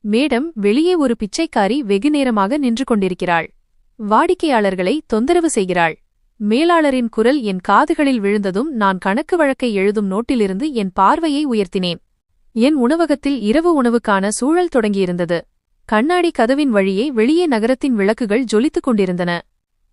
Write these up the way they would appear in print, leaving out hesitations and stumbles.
Madam, வெளியே ஒரு பிச்சைக்காரி வெகுநேரமாக நின்று கொண்டிருக்கிறாள். வாடிக்கையாளர்களை தொந்தரவு செய்கிறாள். மேலாளரின் குரல் என் காதுகளில் விழுந்ததும் நான் கணக்கு வழக்கை எழுதும் நோட்டிலிருந்து என் பார்வையை உயர்த்தினேன். என் உணவகத்தில் இரவு உணவுக்கான சூழல் தொடங்கியிருந்தது. கண்ணாடி கதவின் வழியே வெளியே நகரத்தின் விளக்குகள் ஜொலித்துக் கொண்டிருந்தன.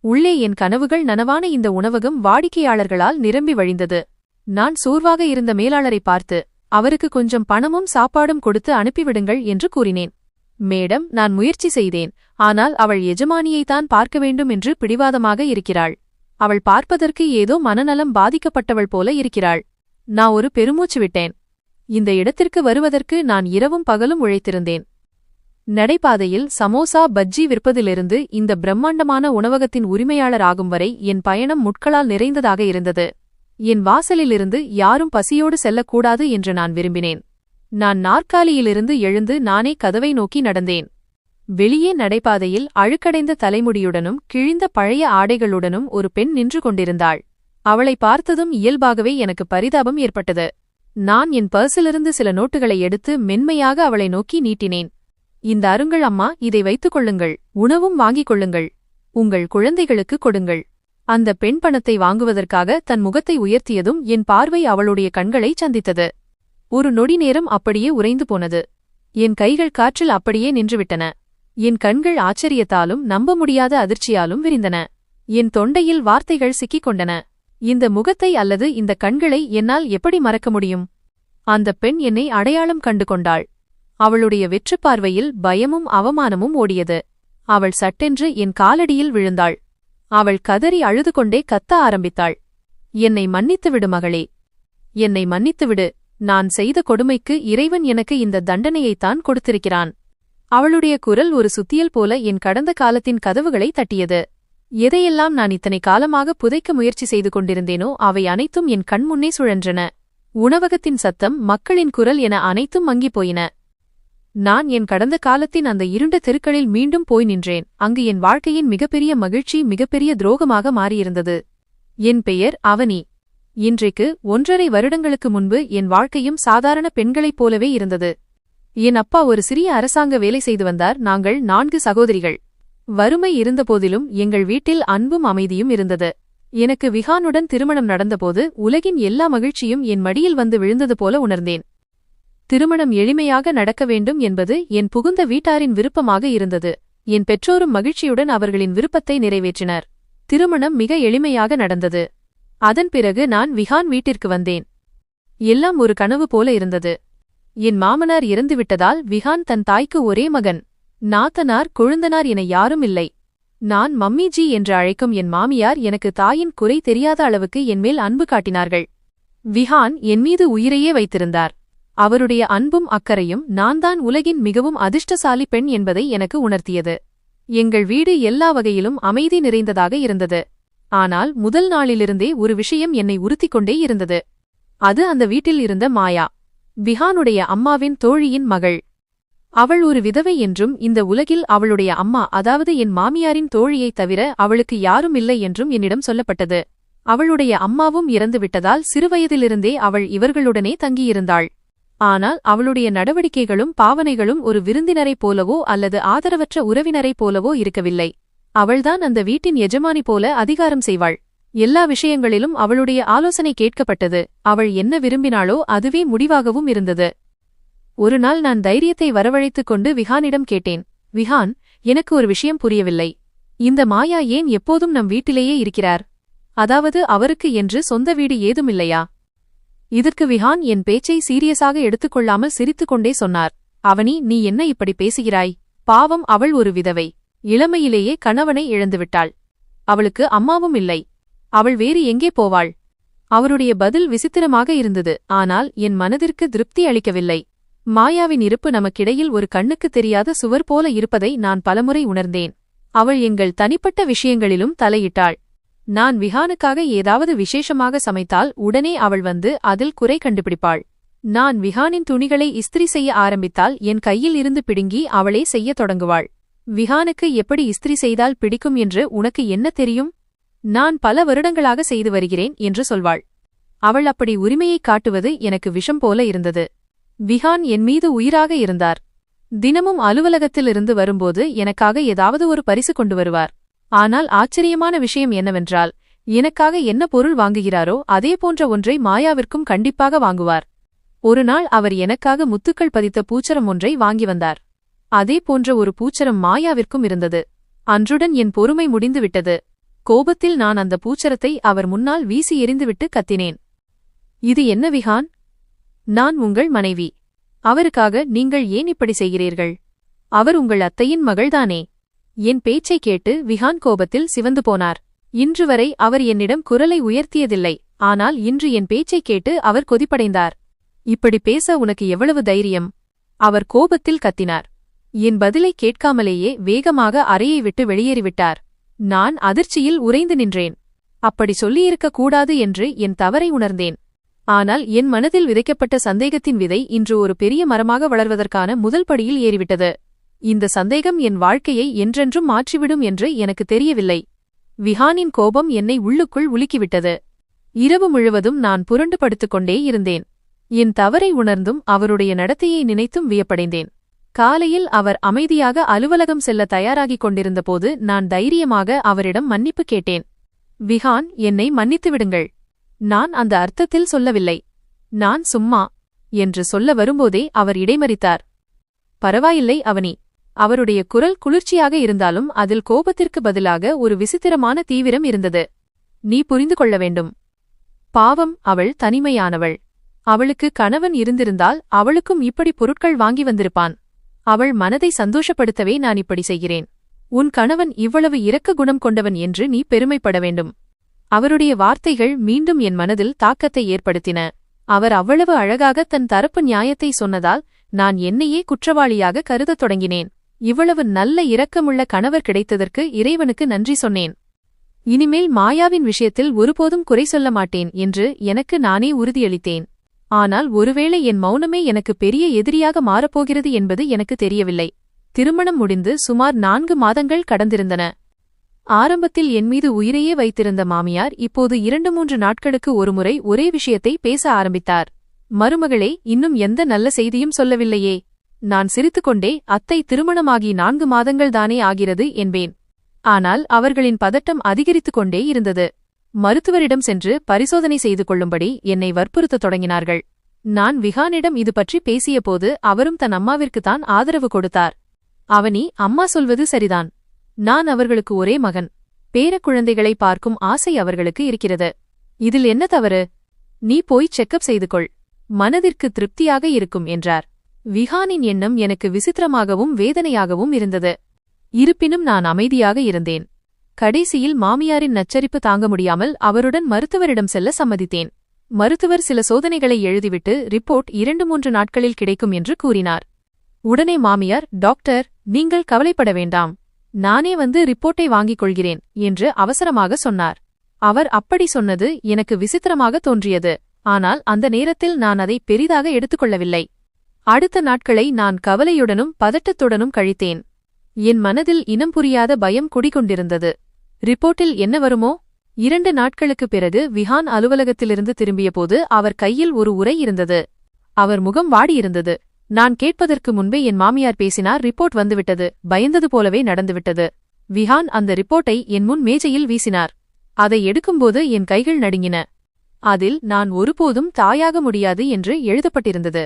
உள்ளே என் கனவுகள் நனவான இந்த உணவகம் வாடிக்கையாளர்களால் நிரம்பி வழிந்தது. நான் சோர்வாக இருந்த மேலாளரை பார்த்து, அவருக்கு கொஞ்சம் பணமும் சாப்பாடும் கொடுத்து அனுப்பிவிடுங்கள் என்று கூறினேன். மேடம், நான் முயற்சி செய்தேன். ஆனால் அவள் எஜமானியைத்தான் பார்க்க வேண்டும் என்று பிடிவாதமாக இருக்கிறாள். அவள் பார்ப்பதற்கு ஏதோ மனநலம் பாதிக்கப்பட்டவள் போல இருக்கிறாள். நான் ஒரு பெருமூச்சு விட்டேன். இந்த இடத்திற்கு வருவதற்கு நான் இரவும் பகலும் உழைத்திருந்தேன். நடைபாதையில் சமோசா பஜ்ஜி விற்பதிலிருந்து இந்த பிரம்மாண்டமான உணவகத்தின் உரிமையாளர் ஆகும் வரை என் பயணம் முட்களால் நிறைந்ததாக இருந்தது. என் வாசலிலிருந்து யாரும் பசியோடு செல்லக்கூடாது என்று நான் விரும்பினேன். நான் நாற்காலியிலிருந்து எழுந்து நானே கதவை நோக்கி நடந்தேன். வெளியே நடைபாதையில் அழுக்கடைந்த தலைமுடியுடனும் கிழிந்த பழைய ஆடைகளுடனும் ஒரு பெண் நின்று கொண்டிருந்தாள். அவளை பார்த்ததும் இயல்பாகவே எனக்கு பரிதாபம் ஏற்பட்டது. நான் என் பர்சிலிருந்து சில நோட்டுகளை எடுத்து மென்மையாக அவளை நோக்கி நீட்டினேன். இந்த அருங்கள் அம்மா, இதை வைத்துக் கொள்ளுங்கள். உணவும் வாங்கிக் கொள்ளுங்கள். உங்கள் குழந்தைகளுக்கு கொடுங்கள். அந்த பெண் பணத்தை வாங்குவதற்காக தன் முகத்தை உயர்த்தியதும் என் பார்வை அவளுடைய கண்களை சந்தித்தது. ஒரு நொடி நேரம் அப்படியே உறைந்து போனது. என் கைகள் காற்றில் அப்படியே நின்றுவிட்டன. என் கண்கள் ஆச்சரியத்தாலும் நம்ப முடியாத அதிர்ச்சியாலும் விரிந்தன. என் தொண்டையில் வார்த்தைகள் சிக்கிக் கொண்டன. இந்த முகத்தை அல்லது இந்த கண்களை என்னால் எப்படி மறக்க முடியும்? அந்த பெண் என்னை அடையாளம் கண்டு கொண்டாள். அவளுடைய வெற்றுப்பார்வையில் பயமும் அவமானமும் ஓடியது. அவள் சட்டென்று என் காலடியில் விழுந்தாள். அவள் கதறி அழுது கொண்டே கத்த ஆரம்பித்தாள். என்னை மன்னித்துவிடு மகளே, என்னை மன்னித்துவிடு. நான் செய்த கொடுமைக்கு இறைவன் எனக்கு இந்த தண்டனையைத்தான் கொடுத்திருக்கிறான். அவளுடைய குரல் ஒரு சுத்தியல் போல என் கடந்த காலத்தின் கதவுகளை தட்டியது. எதையெல்லாம் நான் இத்தனை காலமாக புதைக்க முயற்சி செய்து கொண்டிருந்தேனோ அவை அனைத்தும் என் கண்முன்னே சுழன்றன. உணவகத்தின் சத்தம், மக்களின் குரல் என அனைத்தும் மங்கிப் போயின. நான் என் கடந்த காலத்தின் அந்த இருண்ட தெருக்களில் மீண்டும் போய் நின்றேன். அங்கு என் வாழ்க்கையின் மிகப்பெரிய மகிழ்ச்சி மிகப்பெரிய துரோகமாக மாறியிருந்தது. என் பெயர் அவனி. இன்றைக்கு 1.5 வருடங்களுக்கு முன்பு என் வாழ்க்கையும் சாதாரண பெண்களைப் போலவே இருந்தது. என் அப்பா ஒரு சிறிய அரசாங்க வேலை செய்து வந்தார். நாங்கள் 4 சகோதரிகள். வறுமை இருந்தபோதிலும் எங்கள் வீட்டில் அன்பும் அமைதியும் இருந்தது. எனக்கு விஹானுடன் திருமணம் நடந்தபோது உலகின் எல்லா மகிழ்ச்சியும் என் மடியில் வந்து விழுந்தது போல உணர்ந்தேன். திருமணம் எளிமையாக நடக்க வேண்டும் என்பது என் புகுந்த வீட்டாரின் விருப்பமாக இருந்தது. என் பெற்றோரும் மகிழ்ச்சியுடன் அவர்களின் விருப்பத்தை நிறைவேற்றினர். திருமணம் மிக எளிமையாக நடந்தது. அதன் பிறகு நான் விஹான் வீட்டிற்கு வந்தேன். எல்லாம் ஒரு கனவு போல இருந்தது. என் மாமனார் இறந்துவிட்டதால் விஹான் தன் தாய்க்கு ஒரே மகன். நாத்தனார் கொழுந்தனார் என யாரும் இல்லை. நான் மம்மிஜி என்று அழைக்கும் என் மாமியார் எனக்கு தாயின் குறை தெரியாத அளவுக்கு என்மேல் அன்பு காட்டினார்கள். விஹான் என்மீது உயிரையே வைத்திருந்தார். அவருடைய அன்பும் அக்கறையும் நான் தான் உலகின் மிகவும் அதிர்ஷ்டசாலி பெண் என்பதை எனக்கு உணர்த்தியது. எங்கள் வீடு எல்லா வகையிலும் அமைதி நிறைந்ததாக இருந்தது. ஆனால் முதல் நாளிலிருந்தே ஒரு விஷயம் என்னை உறுத்திக் கொண்டே இருந்தது. அது அந்த வீட்டில் இருந்த மாயா, விஹானுடைய அம்மாவின் தோழியின் மகள். அவள் ஒரு விதவை என்றும் இந்த உலகில் அவளுடைய அம்மா, அதாவது என் மாமியாரின் தோழியைத் தவிர அவளுக்கு யாரும் இல்லை என்றும் என்னிடம் சொல்லப்பட்டது. அவளுடைய அம்மாவும் இறந்துவிட்டதால் சிறுவயதிலிருந்தே அவள் இவர்களுடனே தங்கியிருந்தாள். ஆனால் அவளுடைய நடவடிக்கைகளும் பாவனைகளும் ஒரு விருந்தினரைப் போலவோ அல்லது ஆதரவற்ற உறவினரைப் போலவோ இருக்கவில்லை. அவள்தான் அந்த வீட்டின் எஜமானி போல அதிகாரம் செய்வாள். எல்லா விஷயங்களிலும் அவளுடைய ஆலோசனை கேட்கப்பட்டது. அவள் என்ன விரும்பினாளோ அதுவே முடிவாகவும் இருந்தது. ஒரு நாள் நான் தைரியத்தை வரவழைத்துக் கொண்டு விஹானிடம் கேட்டேன். விஹான், எனக்கு ஒரு விஷயம் புரியவில்லை. இந்த மாயா ஏன் எப்போதும் நம் வீட்டிலேயே இருக்கிறார்? அதாவது அவருக்கு என்று சொந்த வீடு ஏதுமில்லையா? இதற்கு விஹான் என் பேச்சை சீரியஸாக எடுத்துக்கொள்ளாமல் சிரித்துக்கொண்டே சொன்னார். அவனி, நீ என்ன இப்படி பேசுகிறாய்? பாவம், அவள் ஒரு விதவை. இளமையிலேயே கணவனை இழந்துவிட்டாள். அவளுக்கு அம்மாவும் இல்லை. அவள் வேறு எங்கே போவாள்? அவருடைய பதில் விசித்திரமாக இருந்தது. ஆனால் என் மனதிற்கு திருப்தி அளிக்கவில்லை. மாயாவின் இருப்பு நமக்கிடையில் ஒரு கண்ணுக்கு தெரியாத சுவர் போல இருப்பதை நான் பலமுறை உணர்ந்தேன். அவள் எங்கள் தனிப்பட்ட விஷயங்களிலும் தலையிட்டாள். நான் விஹானுக்காக ஏதாவது விசேஷமாக சமைத்தால் உடனே அவள் வந்து அதில் குறை கண்டுபிடிப்பாள். நான் விஹானின் துணிகளை இஸ்திரி செய்ய ஆரம்பித்தால் என் கையில் இருந்து பிடுங்கி அவளே செய்யத் தொடங்குவாள். விஹானுக்கு எப்படி இஸ்திரி செய்தால் பிடிக்கும் என்று உனக்கு என்ன தெரியும்? நான் பல வருடங்களாக செய்து வருகிறேன் என்று சொல்வாள். அவள் அப்படி உரிமையை காட்டுவது எனக்கு விஷம் போல இருந்தது. விஹான் என் மீது உயிராக இருந்தார். தினமும் அலுவலகத்திலிருந்து வரும்போது எனக்காக ஏதாவது ஒரு பரிசு கொண்டு வருவார். ஆனால் ஆச்சரியமான விஷயம் என்னவென்றால், எனக்காக என்ன பொருள் வாங்குகிறாரோ அதே போன்ற ஒன்றை மாயாவிற்கும் கண்டிப்பாக வாங்குவார். ஒருநாள் அவர் எனக்காக முத்துக்கள் பதித்த பூச்சரம் ஒன்றை வாங்கி வந்தார். அதே போன்ற ஒரு பூச்சரம் மாயாவிற்கும் இருந்தது. அன்றுடன் என் பொறுமை முடிந்துவிட்டது. கோபத்தில் நான் அந்த பூச்சரத்தை அவர் முன்னால் வீசி எறிந்துவிட்டு கத்தினேன். இது என்ன விஹான்? நான் உங்கள் மனைவி. அவருக்காக நீங்கள் ஏன் இப்படி செய்கிறீர்கள்? அவர் உங்கள் அத்தையின் மகள்தானே? என் பேச்சைக் கேட்டு விஹான் கோபத்தில் சிவந்து போனார். இன்று வரை அவர் என்னிடம் குரலை உயர்த்தியதில்லை. ஆனால் இன்று என் பேச்சைக் கேட்டு அவர் கொதிப்படைந்தார். இப்படி பேச உனக்கு எவ்வளவு தைரியம்? அவர் கோபத்தில் கத்தினார். என் பதிலை கேட்காமலேயே வேகமாக அறையை விட்டு வெளியேறிவிட்டார். நான் அதிர்ச்சியில் உறைந்து நின்றேன். அப்படி சொல்லியிருக்கக் கூடாது என்று என் தவறை உணர்ந்தேன். ஆனால் என் மனதில் விதைக்கப்பட்ட சந்தேகத்தின் விதை இன்று ஒரு பெரிய மரமாக வளர்வதற்கான முதல் படியில் ஏறிவிட்டது. இந்த சந்தேகம் என் வாழ்க்கையை என்றென்றும் மாற்றிவிடும் என்று எனக்கு தெரியவில்லை. விஹானின் கோபம் என்னை உள்ளுக்குள் உலுக்கிவிட்டது. இரவு முழுவதும் நான் புரண்டு படுத்துக்கொண்டே இருந்தேன். என் தவறை உணர்ந்தும் அவருடைய நடத்தையை நினைத்தும் வியப்படைந்தேன். காலையில் அவர் அமைதியாக அலுவலகம் செல்ல தயாராகிக் கொண்டிருந்தபோது நான் தைரியமாக அவரிடம் மன்னிப்பு கேட்டேன். விஹான், என்னை மன்னித்துவிடுங்கள். நான் அந்த அர்த்தத்தில் சொல்லவில்லை. நான் சும்மா என்று சொல்ல வரும்போதே அவர் இடைமறித்தார். பரவாயில்லை அவனி. அவருடைய குரல் குளிர்ச்சியாக இருந்தாலும் அதில் கோபத்திற்கு பதிலாக ஒரு விசித்திரமான தீவிரம் இருந்தது. நீ புரிந்து கொள்ள வேண்டும். பாவம், அவள் தனிமையானவள். அவளுக்கு கணவன் இருந்திருந்தால் அவளுக்கும் இப்படி பொருட்கள் வாங்கி வந்திருப்பான். அவள் மனதை சந்தோஷப்படுத்தவே நான் இப்படி செய்கிறேன். உன் கணவன் இவ்வளவு இரக்க குணம் கொண்டவன் என்று நீ பெருமைப்பட வேண்டும். அவருடைய வார்த்தைகள் மீண்டும் என் மனதில் தாக்கத்தை ஏற்படுத்தின. அவர் அவ்வளவு அழகாக தன் தரப்பு நியாயத்தை சொன்னதால் நான் என்னையே குற்றவாளியாக கருதத் தொடங்கினேன். இவ்வளவு நல்ல இரக்கமுள்ள கணவர் கிடைத்ததற்கு இறைவனுக்கு நன்றி சொன்னேன். இனிமேல் மாயாவின் விஷயத்தில் ஒருபோதும் குறை சொல்ல மாட்டேன் என்று எனக்கு நானே உறுதியளித்தேன். ஆனால் ஒருவேளை என் மௌனமே எனக்கு பெரிய எதிரியாக மாறப்போகிறது என்பது எனக்கு தெரியவில்லை. திருமணம் முடிந்து சுமார் 4 மாதங்கள் கடந்திருந்தன. ஆரம்பத்தில் என்மீது உயிரையே வைத்திருந்த மாமியார் இப்போது 2-3 நாட்களுக்கு ஒருமுறை ஒரே விஷயத்தை பேச ஆரம்பித்தார். மருமகளே, இன்னும் எந்த நல்ல செய்தியும் சொல்லவில்லையே. நான் சிரித்துக்கொண்டே, அத்தை, திருமணமாகி 4 மாதங்கள்தானே ஆகிறது என்பேன். ஆனால் அவர்களின் பதட்டம் அதிகரித்துக் கொண்டே இருந்தது. மருத்துவரிடம் சென்று பரிசோதனை செய்து கொள்ளும்படி என்னை வற்புறுத்தத் தொடங்கினார்கள். நான் விஹானிடம் இது பற்றி பேசியபோது அவரும் தன் அம்மாவிற்குத்தான் ஆதரவு கொடுத்தார். அவனி, அம்மா சொல்வது சரிதான். நான் அவர்களுக்கு ஒரே மகன். பேரக்குழந்தைகளை பார்க்கும் ஆசை அவர்களுக்கு இருக்கிறது. இதில் என்ன தவறு? நீ போய் செக்கப் செய்து கொள். மனதிற்கு திருப்தியாக இருக்கும் என்றார். விஹானின் எண்ணம் எனக்கு விசித்திரமாகவும் வேதனையாகவும் இருந்தது. இருப்பினும் நான் அமைதியாக இருந்தேன். கடைசியில் மாமியாரின் நச்சரிப்பு தாங்க முடியாமல் அவருடன் மருத்துவரிடம் செல்ல சம்மதித்தேன். மருத்துவர் சில சோதனைகளை எழுதிவிட்டு ரிப்போர்ட் 2-3 நாட்களில் கிடைக்கும் என்று கூறினார். உடனே மாமியார், டாக்டர், நீங்கள் கவலைப்பட வேண்டாம், நானே வந்து ரிப்போர்ட்டை வாங்கிக் கொள்கிறேன் என்று அவசரமாக சொன்னார். அவர் அப்படி சொன்னது எனக்கு விசித்திரமாக தோன்றியது. ஆனால் அந்த நேரத்தில் நான் அதை பெரிதாக எடுத்துக்கொள்ளவில்லை. அடுத்த நாட்களை நான் கவலையுடனும் பதட்டத்துடனும் கழித்தேன். என் மனதில் இனம் புரியாத பயம் குடிகொண்டிருந்தது. ரிப்போர்ட்டில் என்ன வருமோ? 2 நாட்களுக்குப் பிறகு விஹான் அலுவலகத்திலிருந்து திரும்பியபோது அவர் கையில் ஒரு உரை இருந்தது. அவர் முகம் வாடியிருந்தது. நான் கேட்பதற்கு முன்பே என் மாமியார் பேசினார். ரிப்போர்ட் வந்துவிட்டது. பயந்தது போலவே நடந்துவிட்டது. விஹான் அந்த ரிப்போர்ட்டை என் முன் மேஜையில் வீசினார். அதை எடுக்கும்போது என் கைகள் நடுங்கின. அதில் நான் ஒருபோதும் தாயாக முடியாது என்று எழுதப்பட்டிருந்தது.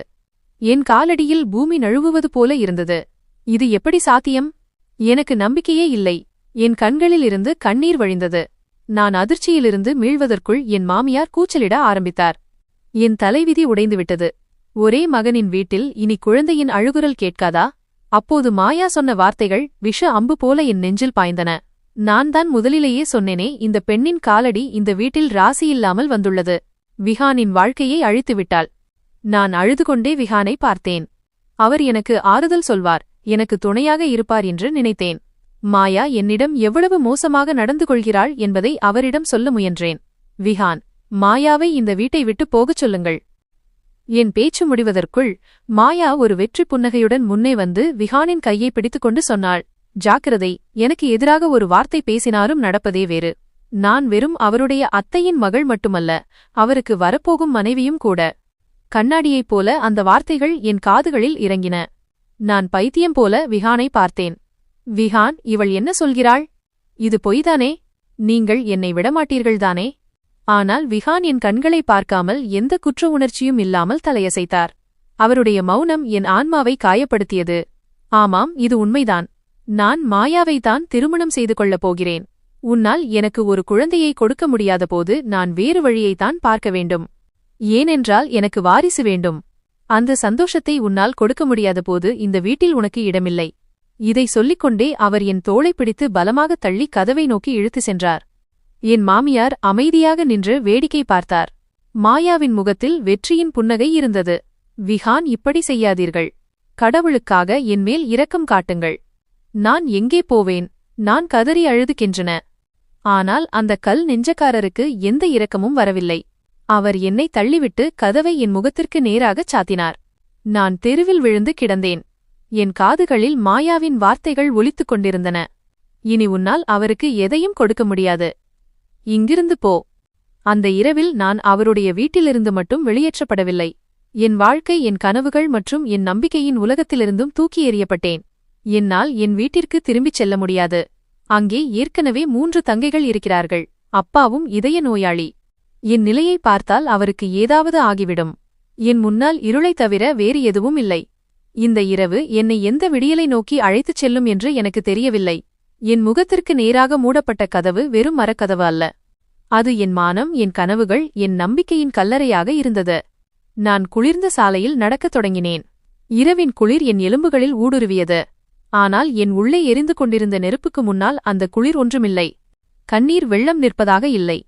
என் காலடியில் பூமி நழுவுவது போல இருந்தது. இது எப்படி சாத்தியம்? எனக்கு நம்பிக்கையே இல்லை. என் கண்களிலிருந்து கண்ணீர் வழிந்தது. நான் அதிர்ச்சியிலிருந்து மீள்வதற்குள் என் மாமியார் கூச்சலிட ஆரம்பித்தார். என் தலைவிதி உடைந்துவிட்டது. ஒரே மகனின் வீட்டில் இனி குழந்தையின் அழுகுரல் கேட்காதா? அப்போது மாயா சொன்ன வார்த்தைகள் விஷ அம்பு போல என் நெஞ்சில் பாய்ந்தன. நான் தான் முதலிலேயே சொன்னேனே, இந்த பெண்ணின் காலடி இந்த வீட்டில் ராசியில்லாமல் வந்துள்ளது. விஹானின் வாழ்க்கையை அழித்துவிட்டாள். நான் அழுதுகொண்டே விஹானை பார்த்தேன். அவர் எனக்கு ஆறுதல் சொல்வார், எனக்கு துணையாக இருப்பார் என்று நினைத்தேன். மாயா என்னிடம் எவ்வளவு மோசமாக நடந்து கொள்கிறாள் என்பதை அவரிடம் சொல்ல முயன்றேன். விஹான், மாயாவை இந்த வீட்டை விட்டு போகச் சொல்லுங்கள். என் பேச்சு முடிவதற்குள் மாயா ஒரு வெற்றி புன்னகையுடன் முன்னே வந்து விஹானின் கையை பிடித்துக்கொண்டு சொன்னாள், ஜாக்கிரதை, எனக்கு எதிராக ஒரு வார்த்தை பேசினாரும் நடப்பதே வேறு. நான் வெறும் அவருடைய அத்தையின் மகள் மட்டுமல்ல, அவருக்கு வரப்போகும் மனைவியும் கூட. கண்ணாடியைப் போல அந்த வார்த்தைகள் என் காதுகளில் இறங்கின. நான் பைத்தியம் போல விஹானை பார்த்தேன். விஹான், இவள் என்ன சொல்கிறாள்? இது பொய்தானே? நீங்கள் என்னை விடமாட்டீர்கள்தானே? ஆனால் விஹான் என் கண்களை பார்க்காமல் எந்த குற்ற உணர்ச்சியும் இல்லாமல் தலையசைத்தார். அவருடைய மௌனம் என் ஆன்மாவை காயப்படுத்தியது. ஆமாம், இது உண்மைதான். நான் மாயாவைத்தான் திருமணம் செய்து கொள்ளப் போகிறேன். உன்னால் எனக்கு ஒரு குழந்தையை கொடுக்க முடியாதபோது நான் வேறு வழியைத்தான் பார்க்க வேண்டும். ஏனென்றால் எனக்கு வாரிசு வேண்டும். அந்த சந்தோஷத்தை உன்னால் கொடுக்க முடியாதபோது இந்த வீட்டில் உனக்கு இடமில்லை. இதை சொல்லிக்கொண்டே அவர் என் தோளை பிடித்து பலமாக தள்ளி கதவை நோக்கி இழுத்து சென்றார். என் மாமியார் அமைதியாக நின்று வேடிக்கை பார்த்தார். மாயாவின் முகத்தில் வெற்றியின் புன்னகை இருந்தது. விஹான், இப்படி செய்யாதீர்கள். கடவுளுக்காக என்மேல் இரக்கம் காட்டுங்கள். நான் எங்கே போவேன்? நான் கதறி அழுதுகின்றன. ஆனால் அந்த கல் நெஞ்சக்காரருக்கு எந்த இரக்கமும் வரவில்லை. அவர் என்னை தள்ளிவிட்டு கதவை என் முகத்திற்கு நேராகச் சாத்தினார். நான் தெருவில் விழுந்து கிடந்தேன். என் காதுகளில் மாயாவின் வார்த்தைகள் ஒலித்துக் கொண்டிருந்தன. இனி உன்னால் அவருக்கு எதையும் கொடுக்க முடியாது. இங்கிருந்து போ. அந்த இரவில் நான் அவருடைய வீட்டிலிருந்து மட்டும் வெளியேற்றப்படவில்லை. என் வாழ்க்கை, என் கனவுகள் மற்றும் என் நம்பிக்கையின் உலகத்திலிருந்தும் தூக்கி எறியப்பட்டேன். என்னால் என் வீட்டிற்கு திரும்பிச் செல்ல முடியாது. அங்கே ஏற்கனவே 3 தங்கைகள் இருக்கிறார்கள். அப்பாவும் இதய நோயாளி. என் நிலையை பார்த்தால் அவருக்கு ஏதாவது ஆகிவிடும். என் முன்னால் இருளைத் தவிர வேறு எதுவும் இல்லை. இந்த இரவு என்னை எந்த விடியலை நோக்கி அழைத்துச் செல்லும் என்று எனக்கு தெரியவில்லை. என் முகத்திற்கு நேராக மூடப்பட்ட கதவு வெறும் மரக்கதவு அல்ல. அது என் மானம், என் கனவுகள், என் நம்பிக்கையின் கல்லறையாக இருந்தது. நான் குளிர்ந்த சாலையில் நடக்கத் தொடங்கினேன். இரவின் குளிர் என் எலும்புகளில் ஊடுருவியது. ஆனால் என் உள்ளே எரிந்து கொண்டிருந்த நெருப்புக்கு முன்னால் அந்த குளிர் ஒன்றுமில்லை. கண்ணீர் வெள்ளம் நிற்பதாக இல்லை.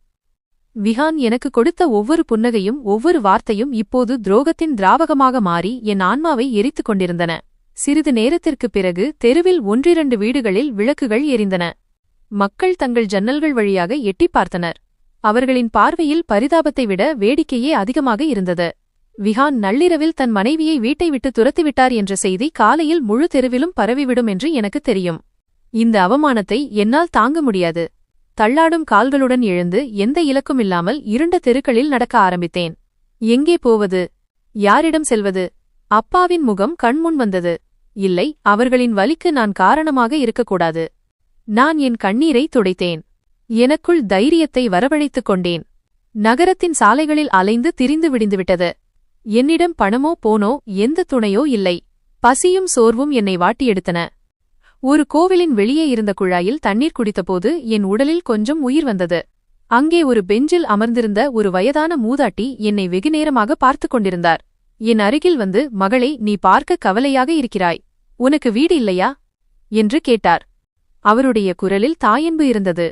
விஹான் எனக்கு கொடுத்த ஒவ்வொரு புன்னகையும் ஒவ்வொரு வார்த்தையும் இப்போது துரோகத்தின் திராவகமாக மாறி என் ஆன்மாவை எரித்துக் கொண்டிருந்தன. சிறிது நேரத்திற்குப் பிறகு தெருவில் 1-2 வீடுகளில் விளக்குகள் எரிந்தன. மக்கள் தங்கள் ஜன்னல்கள் வழியாக எட்டிப் பார்த்தனர். அவர்களின் பார்வையில் பரிதாபத்தை விட வேடிக்கையே அதிகமாக இருந்தது. விஹான் நள்ளிரவில் தன் மனைவியை வீட்டை விட்டு துரத்திவிட்டார் என்ற செய்தி காலையில் முழு தெருவிலும் பரவிவிடும் என்று எனக்கு தெரியும். இந்த அவமானத்தை என்னால் தாங்க முடியாது. தள்ளாடும் கால்களுடன் எழுந்து எந்த இலக்குமில்லாமல் இருண்ட தெருக்களில் நடக்க ஆரம்பித்தேன். எங்கே போவது? யாரிடம் செல்வது? அப்பாவின் முகம் கண்முன் வந்தது. இல்லை, அவர்களின் வலிக்கு நான் காரணமாக இருக்கக்கூடாது. நான் என் கண்ணீரை துடைத்தேன். எனக்குள் தைரியத்தை வரவழைத்துக் கொண்டேன். நகரத்தின் சாலைகளில் அலைந்து திரிந்து விடிந்துவிட்டது. என்னிடம் பணமோ போனோ எந்த துணையோ இல்லை. பசியும் சோர்வும் என்னை வாட்டியெடுத்தன. ஒரு கோவிலின் வெளியே இருந்த குழாயில் தண்ணீர் குடித்தபோது என் உடலில் கொஞ்சம் உயிர் வந்தது. அங்கே ஒரு பெஞ்சில் அமர்ந்திருந்த ஒரு வயதான மூதாட்டி என்னை வெகுநேரமாக பார்த்துக் கொண்டிருந்தார். என் அருகில் வந்து, மகளே, நீ பார்க்க கவலையாக இருக்கிறாய். உனக்கு வீடு இல்லையா என்று கேட்டார். அவருடைய குரலில் தாயன்பு இருந்தது.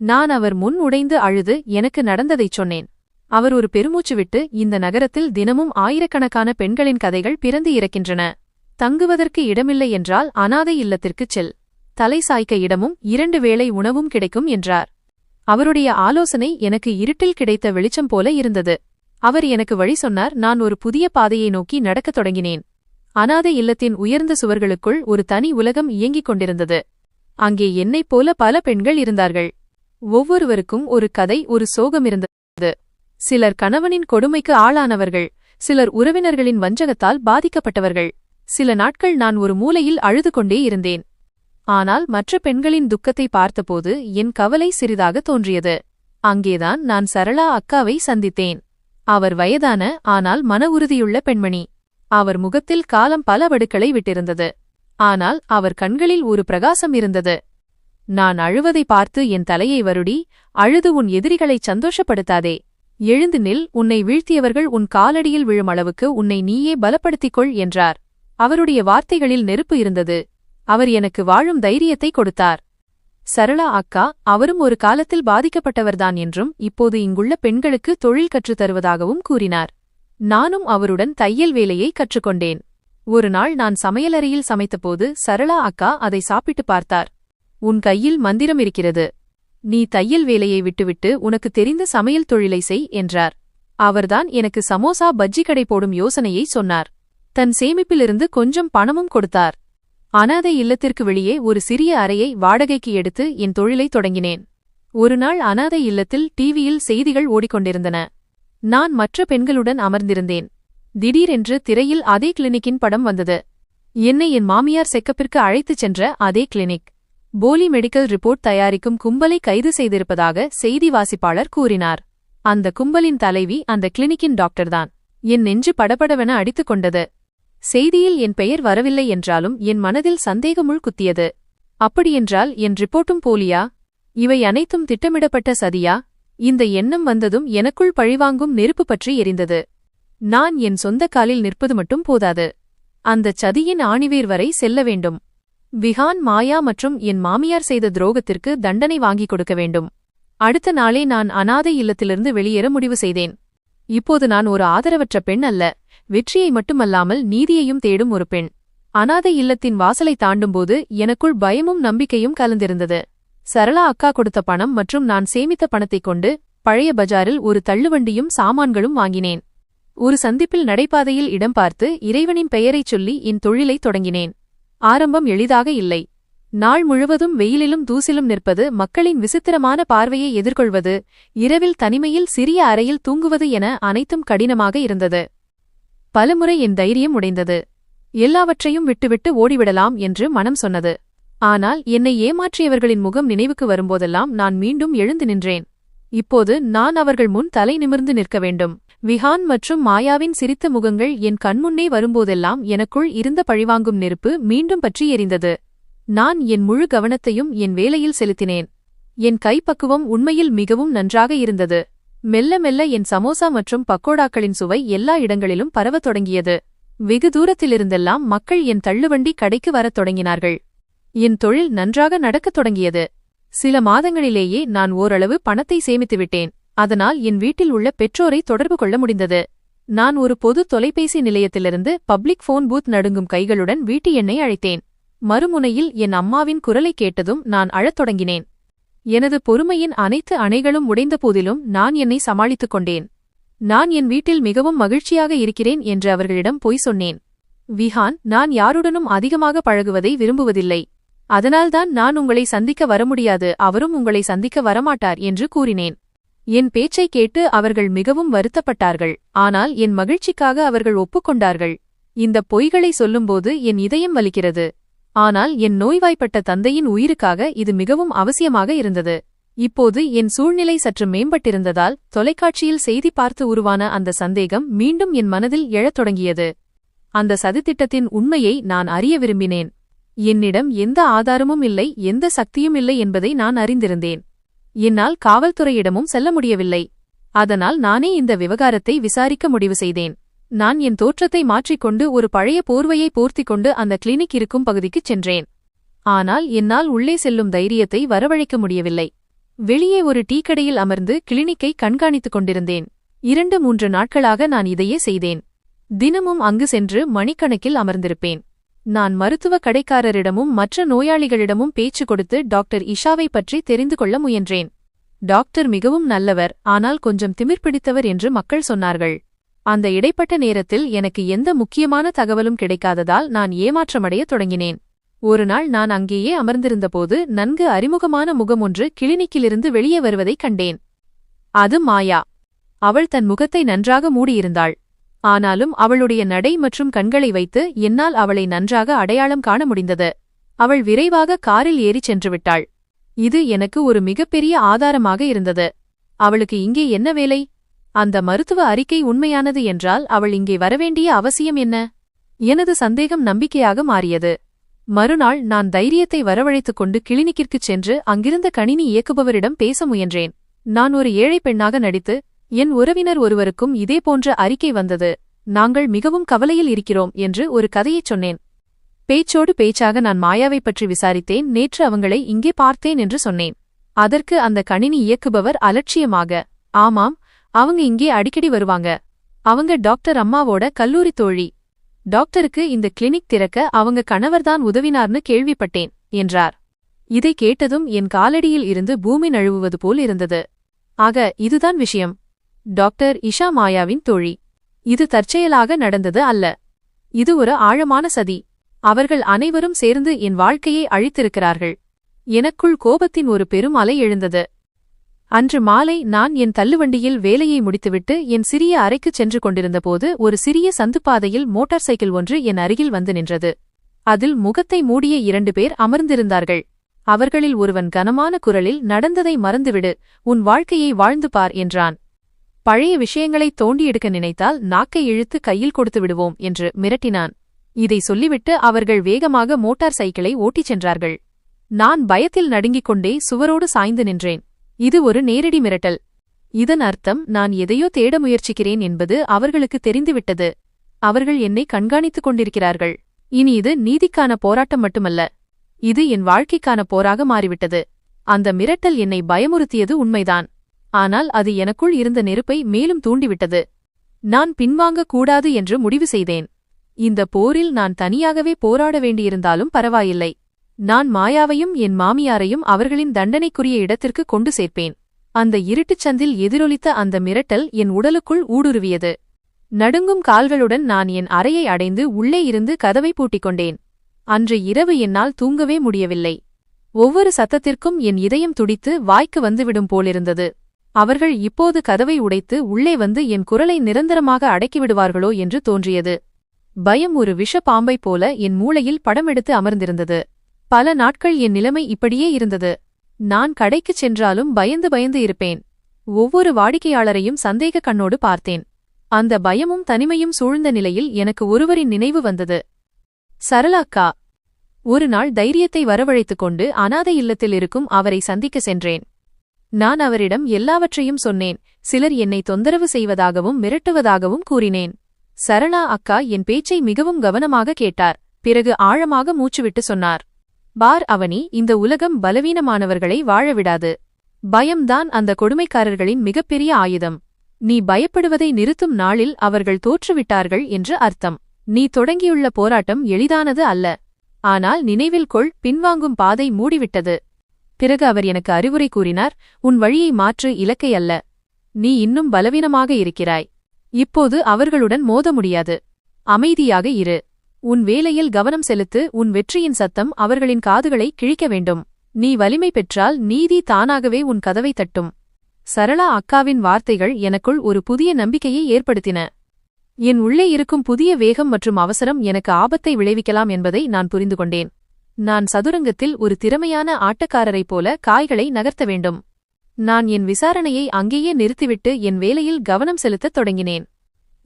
நான் அவர் முன் உடைந்து அழுது எனக்கு நடந்ததைச் சொன்னேன். அவர் ஒரு பெருமூச்சு விட்டு, இந்த நகரத்தில் தினமும் ஆயிரக்கணக்கான பெண்களின் கதைகள் பிறந்து இறக்கின்றன. தங்குவதற்கு இடமில்லை என்றால் அனாதை இல்லத்திற்குச் செல். தலை சாய்க்க இடமும் 2 வேளை உணவும் கிடைக்கும் என்றார். அவருடைய ஆலோசனை எனக்கு இருட்டில் கிடைத்த வெளிச்சம் போல இருந்தது. அவர் எனக்கு வழி சொன்னார். நான் ஒரு புதிய பாதையை நோக்கி நடக்கத் தொடங்கினேன். அனாதை இல்லத்தின் உயர்ந்த சுவர்களுக்குள் ஒரு தனி உலகம் இயங்கிக் கொண்டிருந்தது. அங்கே என்னைப் போல பல பெண்கள் இருந்தார்கள். ஒவ்வொருவருக்கும் ஒரு கதை, ஒரு சோகம் இருந்தது. சிலர் கணவனின் கொடுமைக்கு ஆளானவர்கள், சிலர் உறவினர்களின் வஞ்சகத்தால் பாதிக்கப்பட்டவர்கள். சில நாட்கள் நான் ஒரு மூலையில் அழுது கொண்டே இருந்தேன். ஆனால் மற்ற பெண்களின் துக்கத்தை பார்த்தபோது என் கவலை சிறிதாக தோன்றியது. அங்கேதான் நான் சரளா அக்காவை சந்தித்தேன். அவர் வயதான ஆனால் மன உறுதியுள்ள பெண்மணி. அவர் முகத்தில் காலம் பல வடுக்களை விட்டிருந்தது. ஆனால் அவர் கண்களில் ஒரு பிரகாசம் இருந்தது. நான் அழுவதை பார்த்து என் தலையை வருடி, அழுது உன் எதிரிகளைச் சந்தோஷப்படுத்தாதே. எழுந்து நில், உன்னை வீழ்த்தியவர்கள் உன் காலடியில் விழும் அளவுக்கு உன்னை நீயே பலப்படுத்திக்கொள் என்றார். அவருடைய வார்த்தைகளில் நெருப்பு இருந்தது. அவர் எனக்கு வாழும் தைரியத்தை கொடுத்தார். சரளா அக்கா, அவரும் ஒரு காலத்தில் பாதிக்கப்பட்டவர்தான் என்றும் இப்போது இங்குள்ள பெண்களுக்கு தொழில் கற்றுத் தருவதாகவும் கூறினார். நானும் அவருடன் தையல் வேலையை கற்றுக்கொண்டேன். ஒரு நாள் நான் சமையலறையில் சமைத்தபோது சரளா அக்கா அதை சாப்பிட்டு பார்த்தார். உன் கையில் மந்திரம் இருக்கிறது. நீ தையல் வேலையை விட்டுவிட்டு உனக்கு தெரிந்த சமையல் தொழிலை செய் என்றார். அவர்தான் எனக்கு சமோசா பஜ்ஜி கடை போடும் யோசனையை சொன்னார். தன் சேமிப்பிலிருந்து கொஞ்சம் பணமும் கொடுத்தார். அனாதை இல்லத்திற்கு வெளியே ஒரு சிறிய அறையை வாடகைக்கு எடுத்து என் தொழிலை தொடங்கினேன். ஒருநாள் அனாதை இல்லத்தில் டிவியில் செய்திகள் ஓடிக்கொண்டிருந்தன. நான் மற்ற பெண்களுடன் அமர்ந்திருந்தேன். திடீரென்று திரையில் அதே கிளினிக்கின் படம் வந்தது. என்னை என் மாமியார் செக்கப்பிற்கு அழைத்துச் சென்ற அதே கிளினிக். போலி மெடிக்கல் ரிப்போர்ட் தயாரிக்கும் கும்பலை கைது செய்திருப்பதாக செய்தி வாசிப்பாளர் கூறினார். அந்த கும்பலின் தலைவி அந்த கிளினிக்கின் டாக்டர்தான். என் நெஞ்சு படபடவென அடித்துக் கொண்டது. செய்தியில் என் பெயர் வரவில்லை என்றாலும் என் மனதில் சந்தேகமுள் குத்தியது. அப்படியென்றால் என் ரிப்போர்ட்டும் போலியா? இவை அனைத்தும் திட்டமிடப்பட்ட சதியா? இந்த எண்ணம் வந்ததும் எனக்குள் பழிவாங்கும் நெருப்பு பற்றி எரிந்தது. நான் என் சொந்த காலில் நிற்பது மட்டும் போதாது. அந்தச் சதியின் ஆணிவேர் வரை செல்ல வேண்டும். விஹான், மாயா மற்றும் என் மாமியார் செய்த துரோகத்திற்கு தண்டனை வாங்கிக் கொடுக்க வேண்டும். அடுத்த நாளே நான் அனாதை இல்லத்திலிருந்து வெளியேற முடிவு செய்தேன். இப்போது நான் ஒரு ஆதரவற்ற பெண் அல்ல, வெற்றியை மட்டுமல்லாமல் நீதியையும் தேடும் ஒரு பெண். அனாதை இல்லத்தின் வாசலை தாண்டும்போது எனக்குள் பயமும் நம்பிக்கையும் கலந்திருந்தது. சரளா அக்கா கொடுத்த பணம் மற்றும் நான் சேமித்த பணத்தைக் கொண்டு பழைய பஜாரில் ஒரு தள்ளுவண்டியும் சாமான்களும் வாங்கினேன். ஒரு சந்திப்பில் நடைபாதையில் இடம் பார்த்து இறைவனின் பெயரைச் சொல்லி என் தொழிலை தொடங்கினேன். ஆரம்பம் எளிதாக இல்லை. நாள் முழுவதும் வெயிலிலும் தூசிலும் நிற்பது, மக்களின் விசித்திரமான பார்வையை எதிர்கொள்வது, இரவில் தனிமையில் சிறிய அறையில் தூங்குவது என அனைத்தும் கடினமாக இருந்தது. பலமுறை என் தைரியம் உடைந்தது. எல்லாவற்றையும் விட்டுவிட்டு ஓடிவிடலாம் என்று மனம் சொன்னது. ஆனால் என்னை ஏமாற்றியவர்களின் முகம் நினைவுக்கு வரும்போதெல்லாம் நான் மீண்டும் எழுந்து நின்றேன். இப்போது நான் அவர்கள் முன் தலை நிமிர்ந்து நிற்க வேண்டும். விஹான் மற்றும் மாயாவின் சிரித்த முகங்கள் என் கண்முன்னே வரும்போதெல்லாம் எனக்குள் இருந்த பழிவாங்கும் நெருப்பு மீண்டும் பற்றி எரிந்தது. நான் என் முழு கவனத்தையும் என் வேலையில் செலுத்தினேன். என் கைப்பக்குவம் உண்மையில் மிகவும் நன்றாக இருந்தது. மெல்ல மெல்ல என் சமோசா மற்றும் பக்கோடாக்களின் சுவை எல்லா இடங்களிலும் பரவத் தொடங்கியது. வெகு தூரத்திலிருந்தெல்லாம் மக்கள் என் தள்ளுவண்டி கடைக்கு வரத் தொடங்கினார்கள். என் தொழில் நன்றாக நடக்கத் தொடங்கியது. சில மாதங்களிலேயே நான் ஓரளவு பணத்தை சேமித்துவிட்டேன். அதனால் என் வீட்டில் உள்ள பெற்றோரை தொடர்பு கொள்ள முடிந்தது. நான் ஒரு பொது தொலைபேசி நிலையத்திலிருந்து பப்ளிக் போன் பூத் நடுங்கும் கைகளுடன் வீட்டு எண்ணை அழைத்தேன். மறுமுனையில் என் அம்மாவின் குரலை கேட்டதும் நான் அழத் தொடங்கினேன். எனது பொறுமையின் அனைத்து அணைகளும் உடைந்த போதிலும் நான் என்னை சமாளித்துக் கொண்டேன். நான் என் வீட்டில் மிகவும் மகிழ்ச்சியாக இருக்கிறேன் என்று அவர்களிடம் பொய் சொன்னேன். விஹான், நான் யாருடனும் அதிகமாக பழகுவதை விரும்புவதில்லை. அதனால்தான் நான் உங்களை சந்திக்க வர முடியாது, அவரும் உங்களை சந்திக்க வரமாட்டார் என்று கூறினேன். என் பேச்சை கேட்டு அவர்கள் மிகவும் வருத்தப்பட்டார்கள். ஆனால் என் மகிழ்ச்சிக்காக அவர்கள் ஒப்புக்கொண்டார்கள். இந்த பொய்களை சொல்லும்போது என் இதயம் வலிக்கிறது. ஆனால் என் நோய்வாய்ப்பட்ட தந்தையின் உயிருக்காக இது மிகவும் அவசியமாக இருந்தது. இப்போது என் சூழ்நிலை சற்று மேம்பட்டிருந்ததால் தொலைக்காட்சியில் செய்தி பார்த்து உருவான அந்த சந்தேகம் மீண்டும் என் மனதில் எழத் தொடங்கியது. அந்த சதித்திட்டத்தின் உண்மையை நான் அறிய விரும்பினேன். என்னிடம் எந்த ஆதாரமும் இல்லை, எந்த சக்தியும் இல்லை என்பதை நான் அறிந்திருந்தேன். என்னால் காவல்துறையிடமும் செல்ல முடியவில்லை. அதனால் நானே இந்த விவகாரத்தை விசாரிக்க முடிவு செய்தேன். நான் என் தோற்றத்தை மாற்றிக்கொண்டு ஒரு பழைய போர்வையை போர்த்திக் கொண்டு அந்த கிளினிக் இருக்கும் பகுதிக்குச் சென்றேன். ஆனால் என்னால் உள்ளே செல்லும் தைரியத்தை வரவழைக்க முடியவில்லை. வெளியே ஒரு டீக்கடையில் அமர்ந்து கிளினிக்கை கண்காணித்துக் கொண்டிருந்தேன். 2-3 நாட்களாக நான் இதையே செய்தேன். தினமும் அங்கு சென்று மணிக்கணக்கில் அமர்ந்திருப்பேன். நான் மருத்துவ கடைக்காரரிடமும் மற்ற நோயாளிகளிடமும் பேச்சு கொடுத்து டாக்டர் இஷாவை பற்றி தெரிந்து கொள்ள முயன்றேன். டாக்டர் மிகவும் நல்லவர், ஆனால் கொஞ்சம் திமிர் பிடித்தவர் என்று மக்கள் சொன்னார்கள். அந்த இடைப்பட்ட நேரத்தில் எனக்கு எந்த முக்கியமான தகவலும் கிடைக்காததால் நான் ஏமாற்றமடையத் தொடங்கினேன். ஒருநாள் நான் அங்கேயே அமர்ந்திருந்தபோது நன்கு அறிமுகமான முகம் ஒன்று கிளினிக்கிலிருந்து வெளியே வருவதைக் கண்டேன். அது மாயா. அவள் தன் முகத்தை நன்றாக மூடியிருந்தாள். ஆனாலும் அவளுடைய நடை மற்றும் கண்களை வைத்து என்னால் அவளை நன்றாக அடையாளம் காண முடிந்தது. அவள் விரைவாக காரில் ஏறிச் சென்றுவிட்டாள். இது எனக்கு ஒரு மிகப்பெரிய ஆதாரமாக இருந்தது. அவளுக்கு இங்கே என்ன வேலை? அந்த மருத்துவ அறிக்கை உண்மையானது என்றால் அவள் இங்கே வரவேண்டிய அவசியம் என்ன? எனது சந்தேகம் நம்பிக்கையாக மாறியது. மறுநாள் நான் தைரியத்தை வரவழைத்துக் கொண்டு கிளினிக்கிற்குச் சென்று அங்கிருந்த கணினி இயக்குபவரிடம் பேச முயன்றேன். நான் ஒரு ஏழை பெண்ணாக நடித்து, என் உறவினர் ஒருவருக்கும் இதேபோன்ற அறிக்கை வந்தது, நாங்கள் மிகவும் கவலையில் இருக்கிறோம் என்று ஒரு கதையைச் சொன்னேன். பேச்சோடு பேச்சாக நான் மாயாவைப் பற்றி விசாரித்தேன். நேற்று அவங்களை இங்கே பார்த்தேன் என்று சொன்னேன். அதற்கு அந்த கணினி இயக்குபவர் அலட்சியமாக, ஆமாம், அவங்க இங்கே அடிக்கடி வருவாங்க. அவங்க டாக்டர் அம்மாவோட கல்லூரி தோழி. டாக்டருக்கு இந்த கிளினிக் திறக்க அவங்க கணவர்தான் உதவினார்னு கேள்விப்பட்டேன் என்றார். இதை கேட்டதும் என் காலடியில் இருந்து பூமி நழுவுவது போல் இருந்தது. ஆக இதுதான் விஷயம். டாக்டர் இஷா மாயாவின் தோழி. இது தற்செயலாக நடந்தது அல்ல. இது ஒரு ஆழமான சதி. அவர்கள் அனைவரும் சேர்ந்து என் வாழ்க்கையை அழித்திருக்கிறார்கள். எனக்குள் கோபத்தின் ஒரு பெரும் அலை எழுந்தது. அன்று மாலை நான் என் தள்ளுவண்டியில் வேலையை முடித்துவிட்டு என் சிறிய அறைக்குச் சென்று கொண்டிருந்தபோது ஒரு சிறிய சந்துப்பாதையில் மோட்டார் சைக்கிள் ஒன்று என் அருகில் வந்து நின்றது. அதில் முகத்தை மூடிய 2 பேர் அமர்ந்திருந்தார்கள். அவர்களில் ஒருவன் கனமான குரலில், நடந்ததை மறந்துவிடு, உன் வாழ்க்கையை வாழ்ந்து பார் என்றான். பழைய விஷயங்களை தோண்டி எடுக்க நினைத்தால் நாக்கை இழுத்து கையில் கொடுத்து விடுவோம் என்று மிரட்டினான். இதை சொல்லிவிட்டு அவர்கள் வேகமாக மோட்டார் சைக்கிளை ஓட்டிச் சென்றார்கள். நான் பயத்தில் நடுங்கிக் கொண்டே சுவரோடு சாய்ந்து நின்றேன். இது ஒரு நேரடி மிரட்டல். இதன் அர்த்தம் நான் எதையோ தேட முயற்சிக்கிறேன் என்பது அவர்களுக்கு தெரிந்துவிட்டது. அவர்கள் என்னை கண்காணித்துக் கொண்டிருக்கிறார்கள். இனி இது நீதிக்கான போராட்டம் மட்டுமல்ல, இது என் வாழ்க்கைக்கான போராக மாறிவிட்டது. அந்த மிரட்டல் என்னை பயமுறுத்தியது உண்மைதான். ஆனால் அது எனக்குள் இருந்த நெருப்பை மேலும் தூண்டிவிட்டது. நான் பின்வாங்கக் கூடாது என்று முடிவு செய்தேன். இந்த போரில் நான் தனியாகவே போராட வேண்டியிருந்தாலும் பரவாயில்லை. நான் மாயாவையும் என் மாமியாரையும் அவர்களின் தண்டனைக்குரிய இடத்திற்கு கொண்டு சேர்ப்பேன். அந்த இருட்டுச் சந்தில் எதிரொலித்த அந்த மிரட்டல் என் உடலுக்குள் ஊடுருவியது. நடுங்கும் கால்களுடன் நான் என் அறையை அடைந்து உள்ளே இருந்து கதவை பூட்டிக் கொண்டேன். அன்று இரவு என்னால் தூங்கவே முடியவில்லை. ஒவ்வொரு சத்தத்திற்கும் என் இதயம் துடித்து வாய்க்கு வந்துவிடும் போலிருந்தது. அவர்கள் இப்போது கதவை உடைத்து உள்ளே வந்து என் குரலை நிரந்தரமாக அடக்கிவிடுவார்களோ என்று தோன்றியது. பயம் ஒரு விஷ பாம்பைப் போல என் மூளையில் படமெடுத்து அமர்ந்திருந்தது. பல நாட்கள் என் நிலைமை இப்படியே இருந்தது. நான் கடைக்குச் சென்றாலும் பயந்து பயந்து இருப்பேன். ஒவ்வொரு வாடிக்கையாளரையும் சந்தேக கண்ணோடு பார்த்தேன். அந்த பயமும் தனிமையும் சூழ்ந்த நிலையில் எனக்கு ஒருவரின் நினைவு வந்தது. சரளாக்கா. ஒரு நாள் தைரியத்தை வரவழைத்துக் கொண்டு அனாதை இல்லத்தில் இருக்கும் அவரை சந்திக்க சென்றேன். நான் அவரிடம் எல்லாவற்றையும் சொன்னேன். சிலர் என்னை தொந்தரவு செய்வதாகவும் மிரட்டுவதாகவும் கூறினேன். சரளா அக்கா என் பேச்சை மிகவும் கவனமாக கேட்டார். பிறகு ஆழமாக மூச்சுவிட்டு சொன்னார், பார் அவனி, இந்த உலகம் பலவீனமானவர்களை வாழவிடாது. பயம்தான் அந்த கொடுமைக்காரர்களின் மிகப்பெரிய ஆயுதம். நீ பயப்படுவதை நிறுத்தும் நாளில் அவர்கள் தோற்றுவிட்டார்கள் என்று அர்த்தம். நீ தொடங்கியுள்ள போராட்டம் எளிதானது அல்ல. ஆனால் நினைவில் கொள், பின்வாங்கும் பாதை மூடிவிட்டது. பிறகு அவர் எனக்கு அறிவுரை கூறினார், உன் வழியை மாற்று, இலக்கை அல்ல. நீ இன்னும் பலவீனமாக இருக்கிறாய். இப்போது அவர்களுடன் மோத முடியாது. அமைதியாக இரு. உன் வேலையில் கவனம் செலுத்து. உன் வெற்றியின் சத்தம் அவர்களின் காதுகளை கிழிக்க வேண்டும். நீ வலிமை பெற்றால் நீதி தானாகவே உன் கதவை தட்டும். சரளா அக்காவின் வார்த்தைகள் எனக்குள் ஒரு புதிய நம்பிக்கையை ஏற்படுத்தின. என் உள்ளே இருக்கும் புதிய வேகம் மற்றும் அவசரம் எனக்கு ஆபத்தை விளைவிக்கலாம் என்பதை நான் புரிந்து கொண்டேன். நான் சதுரங்கத்தில் ஒரு திறமையான ஆட்டக்காரரைப் போல காய்களை நகர்த்த வேண்டும். நான் என் விசாரணையை அங்கேயே நிறுத்திவிட்டு என் வேலையில் கவனம் செலுத்தத் தொடங்கினேன்.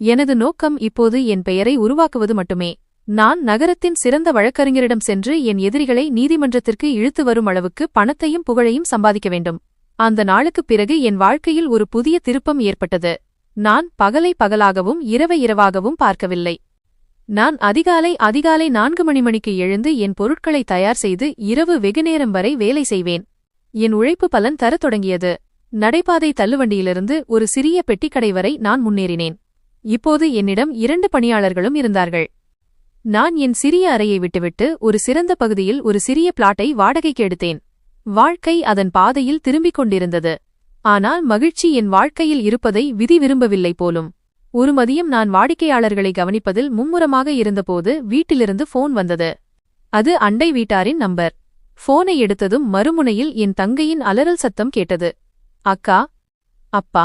எனது நோக்கம் இப்போது என் பெயரை உருவாக்குவது மட்டுமே. நான் நகரத்தின் சிறந்த வழக்கறிஞரிடம் சென்று என் எதிரிகளை நீதிமன்றத்திற்கு இழுத்து வரும் அளவுக்கு பணத்தையும் புகழையும் சம்பாதிக்க வேண்டும். அந்த நாளுக்குப் பிறகு என் வாழ்க்கையில் ஒரு புதிய திருப்பம் ஏற்பட்டது. நான் பகலை பகலாகவும் இரவை இரவாகவும் பார்க்கவில்லை. நான் அதிகாலை 4 மணிக்கு எழுந்து என் பொருட்களை தயார் செய்து இரவு வெகுநேரம் வரை வேலை செய்வேன். என் உழைப்பு பலன் தரத் தொடங்கியது. நடைபாதை தள்ளுவண்டியிலிருந்து ஒரு சிறிய பெட்டிக்கடை வரை நான் முன்னேறினேன். இப்போது என்னிடம் 2 பணியாளர்களும் இருந்தார்கள். நான் என் சிறிய அறையை விட்டுவிட்டு ஒரு சிறந்த பகுதியில் ஒரு சிறிய பிளாட்டை வாடகைக்கு எடுத்தேன். வாழ்க்கை அதன் பாதையில் திரும்பிக் கொண்டிருந்தது. ஆனால் மகிழ்ச்சி என் வாழ்க்கையில் இருப்பதை விதி விரும்பவில்லை போலும். ஒரு மதியம் நான் வாடிக்கையாளர்களை கவனிப்பதில் மும்முரமாக இருந்தபோது வீட்டிலிருந்து போன் வந்தது. அது அண்டை வீட்டாரின் நம்பர். போனை எடுத்ததும் மறுமுனையில் என் தங்கையின் அலறல் சத்தம் கேட்டது. அக்கா. அப்பா.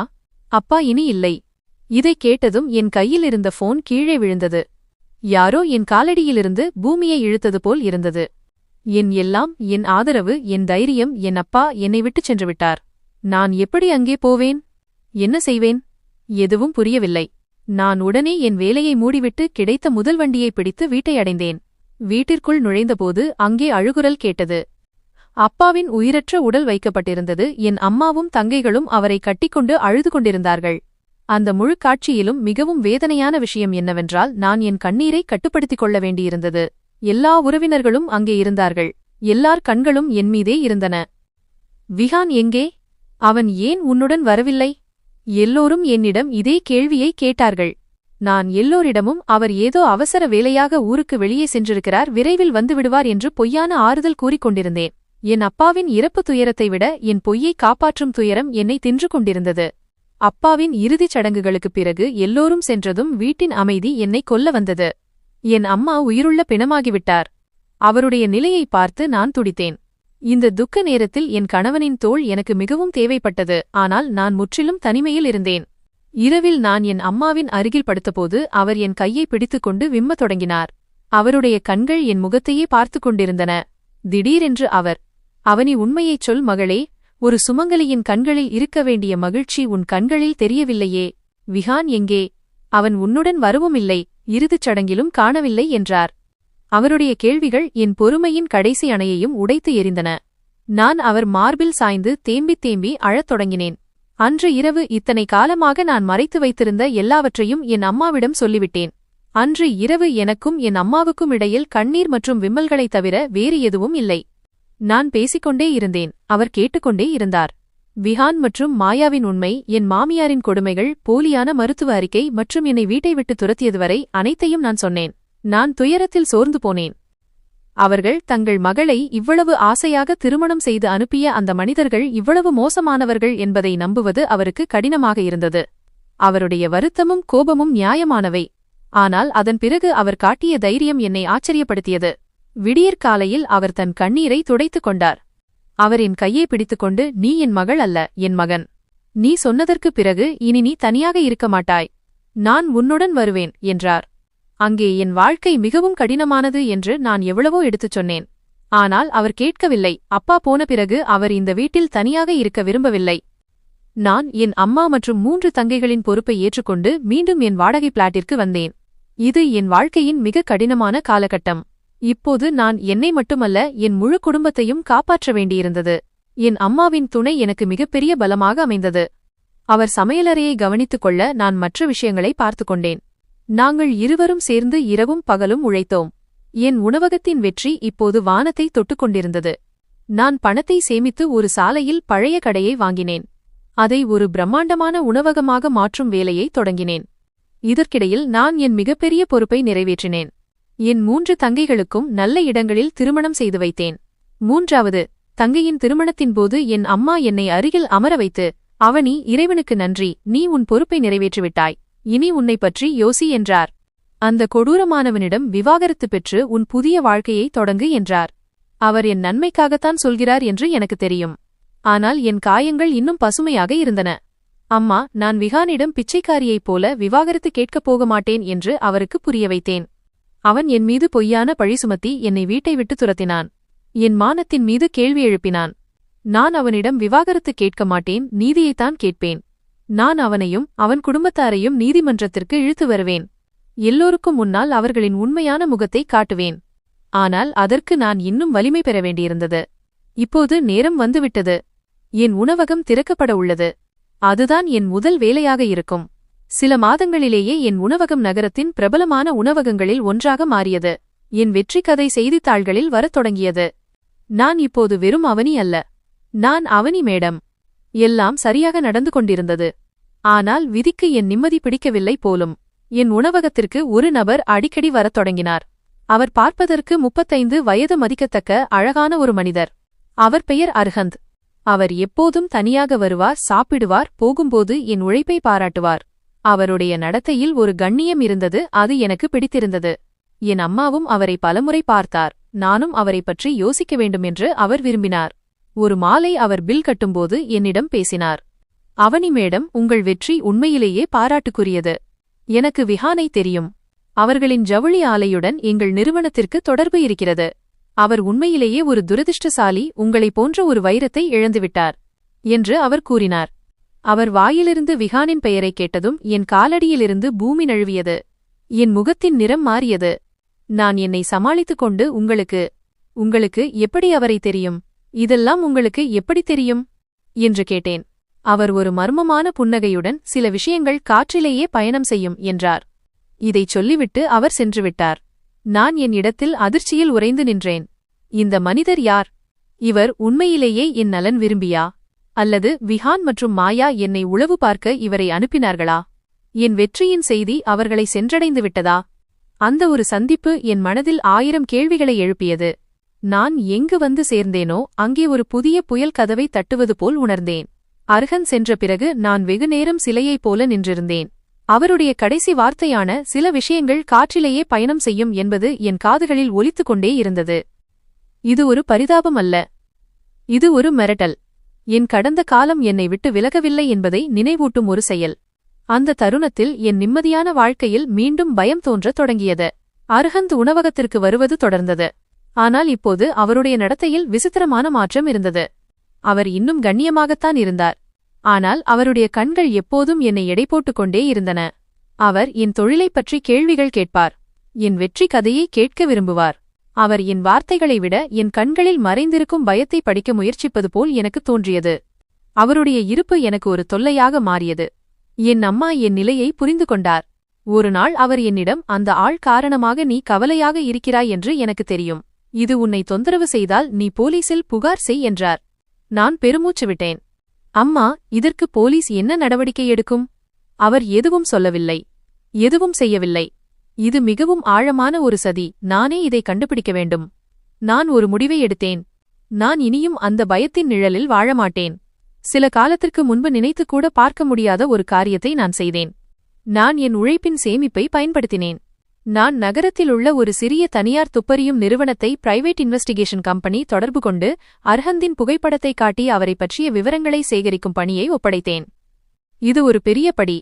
அப்பா இனி இல்லை. இதைக் கேட்டதும் என் கையில் இருந்த போன் கீழே விழுந்தது. யாரோ என் காலடியிலிருந்து பூமியை இழுத்தது போல் இருந்தது. என் எல்லாம், என் ஆதரவு, என் தைரியம், என் அப்பா என்னை விட்டுச் சென்று விட்டார். நான் எப்படி அங்கே போவேன்? என்ன செய்வேன்? எதுவும் புரியவில்லை. நான் உடனே என் வேலையை மூடிவிட்டு கிடைத்த முதல் வண்டியை பிடித்து வீட்டை அடைந்தேன். வீட்டிற்குள் நுழைந்தபோது அங்கே அழுகுரல் கேட்டது. அப்பாவின் உயிரற்ற உடல் வைக்கப்பட்டிருந்தது. என் அம்மாவும் தங்கைகளும் அவரை கட்டிக்கொண்டு அழுது கொண்டிருந்தார்கள். அந்த முழு காட்சியிலும் மிகவும் வேதனையான விஷயம் என்னவென்றால், நான் என் கண்ணீரை கட்டுப்படுத்திக் கொள்ள வேண்டியிருந்தது. எல்லா உறவினர்களும் அங்கே இருந்தார்கள். எல்லார் கண்களும் என் மீதே இருந்தன. விஹான் எங்கே? அவன் ஏன் உன்னுடன் வரவில்லை? எல்லோரும் என்னிடம் இதே கேள்வியை கேட்டார்கள். நான் எல்லோரிடமும் அவர் ஏதோ அவசர வேலையாக ஊருக்கு வெளியே சென்றிருக்கிறார், விரைவில் வந்துவிடுவார் என்று பொய்யான ஆறுதல் கூறிக்கொண்டிருந்தேன். என் அப்பாவின் இறப்பு துயரத்தை விட என் பொய்யை காப்பாற்றும் துயரம் என்னை தின்று கொண்டிருந்தது. அப்பாவின் இறுதிச் சடங்குகளுக்குப் பிறகு எல்லோரும் சென்றதும் வீட்டின் அமைதி என்னை கொல்ல வந்தது. என் அம்மா உயிருள்ள பிணமாகிவிட்டார். அவருடைய நிலையை பார்த்து நான் துடித்தேன். இந்த துக்க நேரத்தில் என் கணவனின் தோள் எனக்கு மிகவும் தேவைப்பட்டது. ஆனால் நான் முற்றிலும் தனிமையில் இருந்தேன். இரவில் நான் என் அம்மாவின் அருகில் படுத்தபோது அவர் என் கையை பிடித்துக்கொண்டு விம்மத் தொடங்கினார். அவருடைய கண்கள் என் முகத்தையே பார்த்து கொண்டிருந்தன. திடீரென்று அவர், அவனி, உண்மையைச் சொல் மகளே, ஒரு சுமங்கலியின் கண்களில் இருக்க வேண்டிய மகிழ்ச்சி உன் கண்களில் தெரியவில்லையே. விஹான் எங்கே? அவன் உன்னுடன் வரவும் இல்லை, இறுதிச் சடங்கிலும் காணவில்லை என்றார். அவருடைய கேள்விகள் என் பொறுமையின் கடைசி அணையையும் உடைத்து எறிந்தன. நான் அவர் மார்பில் சாய்ந்து தேம்பித் தேம்பி அழத் தொடங்கினேன். அன்று இரவு இத்தனை காலமாக நான் மறைத்து வைத்திருந்த எல்லாவற்றையும் என் அம்மாவிடம் சொல்லிவிட்டேன். அன்று இரவு எனக்கும் என் அம்மாவுக்கும் இடையில் கண்ணீர் மற்றும் விம்மல்களைத் தவிர வேறு எதுவும் இல்லை. நான் பேசிக்கொண்டே இருந்தேன், அவர் கேட்டுக்கொண்டே இருந்தார். விஹான் மற்றும் மாயாவின் உண்மை, என் மாமியாரின் கொடுமைகள், போலியான மருத்துவ அறிக்கை மற்றும் என்னை வீட்டை விட்டு துரத்தியதுவரை அனைத்தையும் நான் சொன்னேன். நான் துயரத்தில் சோர்ந்து போனேன். அவர்கள் தங்கள் மகளை இவ்வளவு ஆசையாக திருமணம் செய்து அனுப்பிய அந்த மனிதர்கள் இவ்வளவு மோசமானவர்கள் என்பதை நம்புவது அவருக்கு கடினமாக இருந்தது. அவருடைய வருத்தமும் கோபமும் நியாயமானவை. ஆனால் அதன் பிறகு அவர் காட்டிய தைரியம் என்னை ஆச்சரியப்படுத்தியது. விடியற்காலையில் அவர் தன் கண்ணீரை துடைத்துக் கொண்டார். அவர் என் கையை பிடித்துக்கொண்டு, நீ என் மகள் அல்ல, என் மகன். நீ சொன்னதற்குப் பிறகு இனி நீ தனியாக இருக்க மாட்டாய். நான் உன்னுடன் வருவேன் என்றார். அங்கே என் வாழ்க்கை மிகவும் கடினமானது என்று நான் எவ்வளவோ எடுத்துச் சொன்னேன். ஆனால் அவர் கேட்கவில்லை. அப்பா போன பிறகு அவர் இந்த வீட்டில் தனியாக இருக்க விரும்பவில்லை. நான் என் அம்மா மற்றும் 3 தங்கைகளின் பொறுப்பை ஏற்றுக்கொண்டு மீண்டும் என் வாடகை பிளாட்டிற்கு வந்தேன். இது என் வாழ்க்கையின் மிக கடினமான காலகட்டம். இப்போது நான் என்னை மட்டுமல்ல, என் முழு குடும்பத்தையும் காப்பாற்ற வேண்டியிருந்தது. என் அம்மாவின் துணை எனக்கு மிகப்பெரிய பலமாக அமைந்தது. அவர் சமையலறையை கவனித்துக் கொள்ள நான் மற்ற விஷயங்களை பார்த்துக் கொண்டேன். நாங்கள் இருவரும் சேர்ந்து இரவும் பகலும் உழைத்தோம். என் உணவகத்தின் வெற்றி இப்போது வானத்தை தொட்டுக்கொண்டிருந்தது. நான் பணத்தை சேமித்து ஒரு சாலையில் பழைய கடையை வாங்கினேன். அதை ஒரு பிரம்மாண்டமான உணவகமாக மாற்றும் வேலையை தொடங்கினேன். இதற்கிடையில் நான் என் மிகப்பெரிய பொறுப்பை நிறைவேற்றினேன். என் 3 தங்கைகளுக்கும் நல்ல இடங்களில் திருமணம் செய்து வைத்தேன். 3வது தங்கையின் திருமணத்தின்போது என் அம்மா என்னை அருகில் அமர வைத்து, அவனி, இறைவனுக்கு நன்றி, நீ உன் பொறுப்பை நிறைவேற்றிவிட்டாய். இனி உன்னை பற்றி யோசி என்றார். அந்த கொடூரமானவனிடம் விவாகரத்து பெற்று உன் புதிய வாழ்க்கையை தொடங்கு என்றார். அவர் என் நன்மைக்காகத்தான் சொல்கிறார் என்று எனக்கு தெரியும். ஆனால் என் காயங்கள் இன்னும் பசுமையாக இருந்தன. அம்மா, நான் விஹானிடம் பிச்சைக்காரியைப் போல விவாகரத்து கேட்கப் போக மாட்டேன் என்று அவருக்கு புரிய வைத்தேன். அவன் என் மீது பொய்யான பழி சுமத்தி என்னை வீட்டை விட்டு துரத்தினான். என் மானத்தின் மீது கேள்வி எழுப்பினான். நான் அவனிடம் விவாகரத்து கேட்க மாட்டேன், நீதியைத்தான் கேட்பேன். நான் அவனையும் அவன் குடும்பத்தாரையும் நீதிமன்றத்திற்கு இழுத்து வருவேன். எல்லோருக்கும் முன்னால் அவர்களின் உண்மையான முகத்தை காட்டுவேன். ஆனால் அதற்கு நான் இன்னும் வலிமை பெற வேண்டியிருந்தது. இப்போது நேரம் வந்துவிட்டது. என் உணவகம் திறக்கப்பட உள்ளது. அதுதான் என் முதல் வேலையாக இருக்கும். சில மாதங்களிலேயே என் உணவகம் நகரத்தின் பிரபலமான உணவகங்களில் ஒன்றாக மாறியது. என் வெற்றி கதை செய்தித்தாள்களில் வரத் தொடங்கியது. நான் இப்போது வெறும் அவனி அல்ல, நான் அவனி மேடம். எல்லாம் சரியாக நடந்து கொண்டிருந்தது. ஆனால் விதிக்கு என் நிம்மதி பிடிக்கவில்லை போலும். என் உணவகத்திற்கு ஒரு நபர் அடிக்கடி வரத் தொடங்கினார். அவர் பார்ப்பதற்கு 35 வயது மதிக்கத்தக்க அழகான ஒரு மனிதர். அவர் பெயர் அர்ஹந்த். அவர் எப்போதும் தனியாக வருவார், சாப்பிடுவார், போகும்போது என் உழைப்பை பாராட்டுவார். அவருடைய நடத்தையில் ஒரு கண்ணியம் இருந்தது, அது எனக்கு பிடித்திருந்தது. என் அம்மாவும் அவரை பலமுறை பார்த்தார். நானும் அவரை பற்றி யோசிக்க வேண்டுமென்று அவர் விரும்பினார். ஒரு மாலை அவர் பில் கட்டும்போது என்னிடம் பேசினார். அவனி மேடம், உங்கள் வெற்றி உண்மையிலேயே பாராட்டுக்குரியது. எனக்கு விஹானை தெரியும். அவர்களின் ஜவுளி ஆலையுடன் எங்கள் நிறுவனத்திற்கு தொடர்பு இருக்கிறது. அவர் உண்மையிலேயே ஒரு துரதிர்ஷ்டசாலி, உங்களைப் போன்ற ஒரு வைரத்தை இழந்துவிட்டார் என்று அவர் கூறினார். அவர் வாயிலிருந்து விஹானின் பெயரை கேட்டதும் என் காலடியிலிருந்து பூமி நழுவியது. என் முகத்தின் நிறம் மாறியது. நான் என்னை சமாளித்துக் கொண்டு, உங்களுக்கு எப்படி அவரை தெரியும்? இதெல்லாம் உங்களுக்கு எப்படி தெரியும் என்று கேட்டேன். அவர் ஒரு மர்மமான புன்னகையுடன், சில விஷயங்கள் காற்றிலேயே பயணம் செய்யும் என்றார். இதைச் சொல்லிவிட்டு அவர் சென்றுவிட்டார். நான் என் இடத்தில் அதிர்ச்சியில் உறைந்து நின்றேன். இந்த மனிதர் யார்? இவர் உண்மையிலேயே என் நலன் விரும்பியா? அல்லது விஹான் மற்றும் மாயா என்னை உளவு பார்க்க இவரை அனுப்பினார்களா? என் வெற்றியின் செய்தி அவர்களை சென்றடைந்து விட்டதா? அந்த ஒரு சந்திப்பு என் மனதில் 1000 கேள்விகளை எழுப்பியது. நான் எங்கு வந்து சேர்ந்தேனோ அங்கே ஒரு புதிய புயல் கதவை தட்டுவது போல் உணர்ந்தேன். அர்ஹந்த் சென்ற பிறகு நான் வெகுநேரம் சிலையைப் போல நின்றிருந்தேன். அவருடைய கடைசி வார்த்தையான சில விஷயங்கள் காற்றிலேயே பயணம் செய்யும் என்பது என் காதுகளில் ஒலித்துக் கொண்டே இருந்தது. இது ஒரு பரிதாபம் அல்ல, இது ஒரு மிரட்டல். என் கடந்த காலம் என்னை விட்டு விலகவில்லை என்பதை நினைவூட்டும் ஒரு செயல். அந்த தருணத்தில் என் நிம்மதியான வாழ்க்கையில் மீண்டும் பயம் தோன்றத் தொடங்கியது. அர்ஹந்த் உணவகத்திற்கு வருவது தொடர்ந்தது. ஆனால் இப்போது அவருடைய நடத்தையில் விசித்திரமான மாற்றம் இருந்தது. அவர் இன்னும் கண்ணியமாகத்தான் இருந்தார். ஆனால் அவருடைய கண்கள் எப்போதும் என்னை எடை போட்டுக் கொண்டே இருந்தன. அவர் என் தொழிலைப் பற்றி கேள்விகள் கேட்பார். என் வெற்றி கதையை கேட்க விரும்புவார். அவர் என் வார்த்தைகளை விட என் கண்களில் மறைந்திருக்கும் பயத்தை படிக்க முயற்சிப்பது போல் எனக்கு தோன்றியது. அவருடைய இருப்பு எனக்கு ஒரு தொல்லையாக மாறியது. என் அம்மா என் நிலையை புரிந்து கொண்டார். ஒரு நாள் அவர் என்னிடம், அந்த ஆள் காரணமாக நீ கவலையாக இருக்கிறாய் என்று எனக்கு தெரியும். இது உன்னை தொந்தரவு செய்தால் நீ போலீசில் புகார் செய் என்றார். நான் பெருமூச்சு விட்டேன். அம்மா, இதற்கு போலீஸ் என்ன நடவடிக்கை எடுக்கும்? அவர் எதுவும் சொல்லவில்லை. எதுவும் செய்யவில்லை. இது மிகவும் ஆழமான ஒரு சதி. நானே இதை கண்டுபிடிக்க வேண்டும். நான் ஒரு முடிவை எடுத்தேன். நான் இனியும் அந்த பயத்தின் நிழலில் வாழமாட்டேன். சில காலத்திற்கு முன்பு நினைத்துக்கூட பார்க்க முடியாத ஒரு காரியத்தை நான் செய்தேன். நான் என் உழைப்பின் சேமிப்பை பயன்படுத்தினேன். நான் நகரத்தில் உள்ள ஒரு சிறிய தனியார் துப்பறியும் நிறுவனத்தை பிரைவேட் இன்வெஸ்டிகேஷன் கம்பெனி தொடர்பு கொண்டு அர்ஹந்தின் புகைப்படத்தை காட்டி அவரை பற்றிய விவரங்களை சேகரிக்கும் பணியை ஒப்படைத்தேன். இது ஒரு பெரிய படி.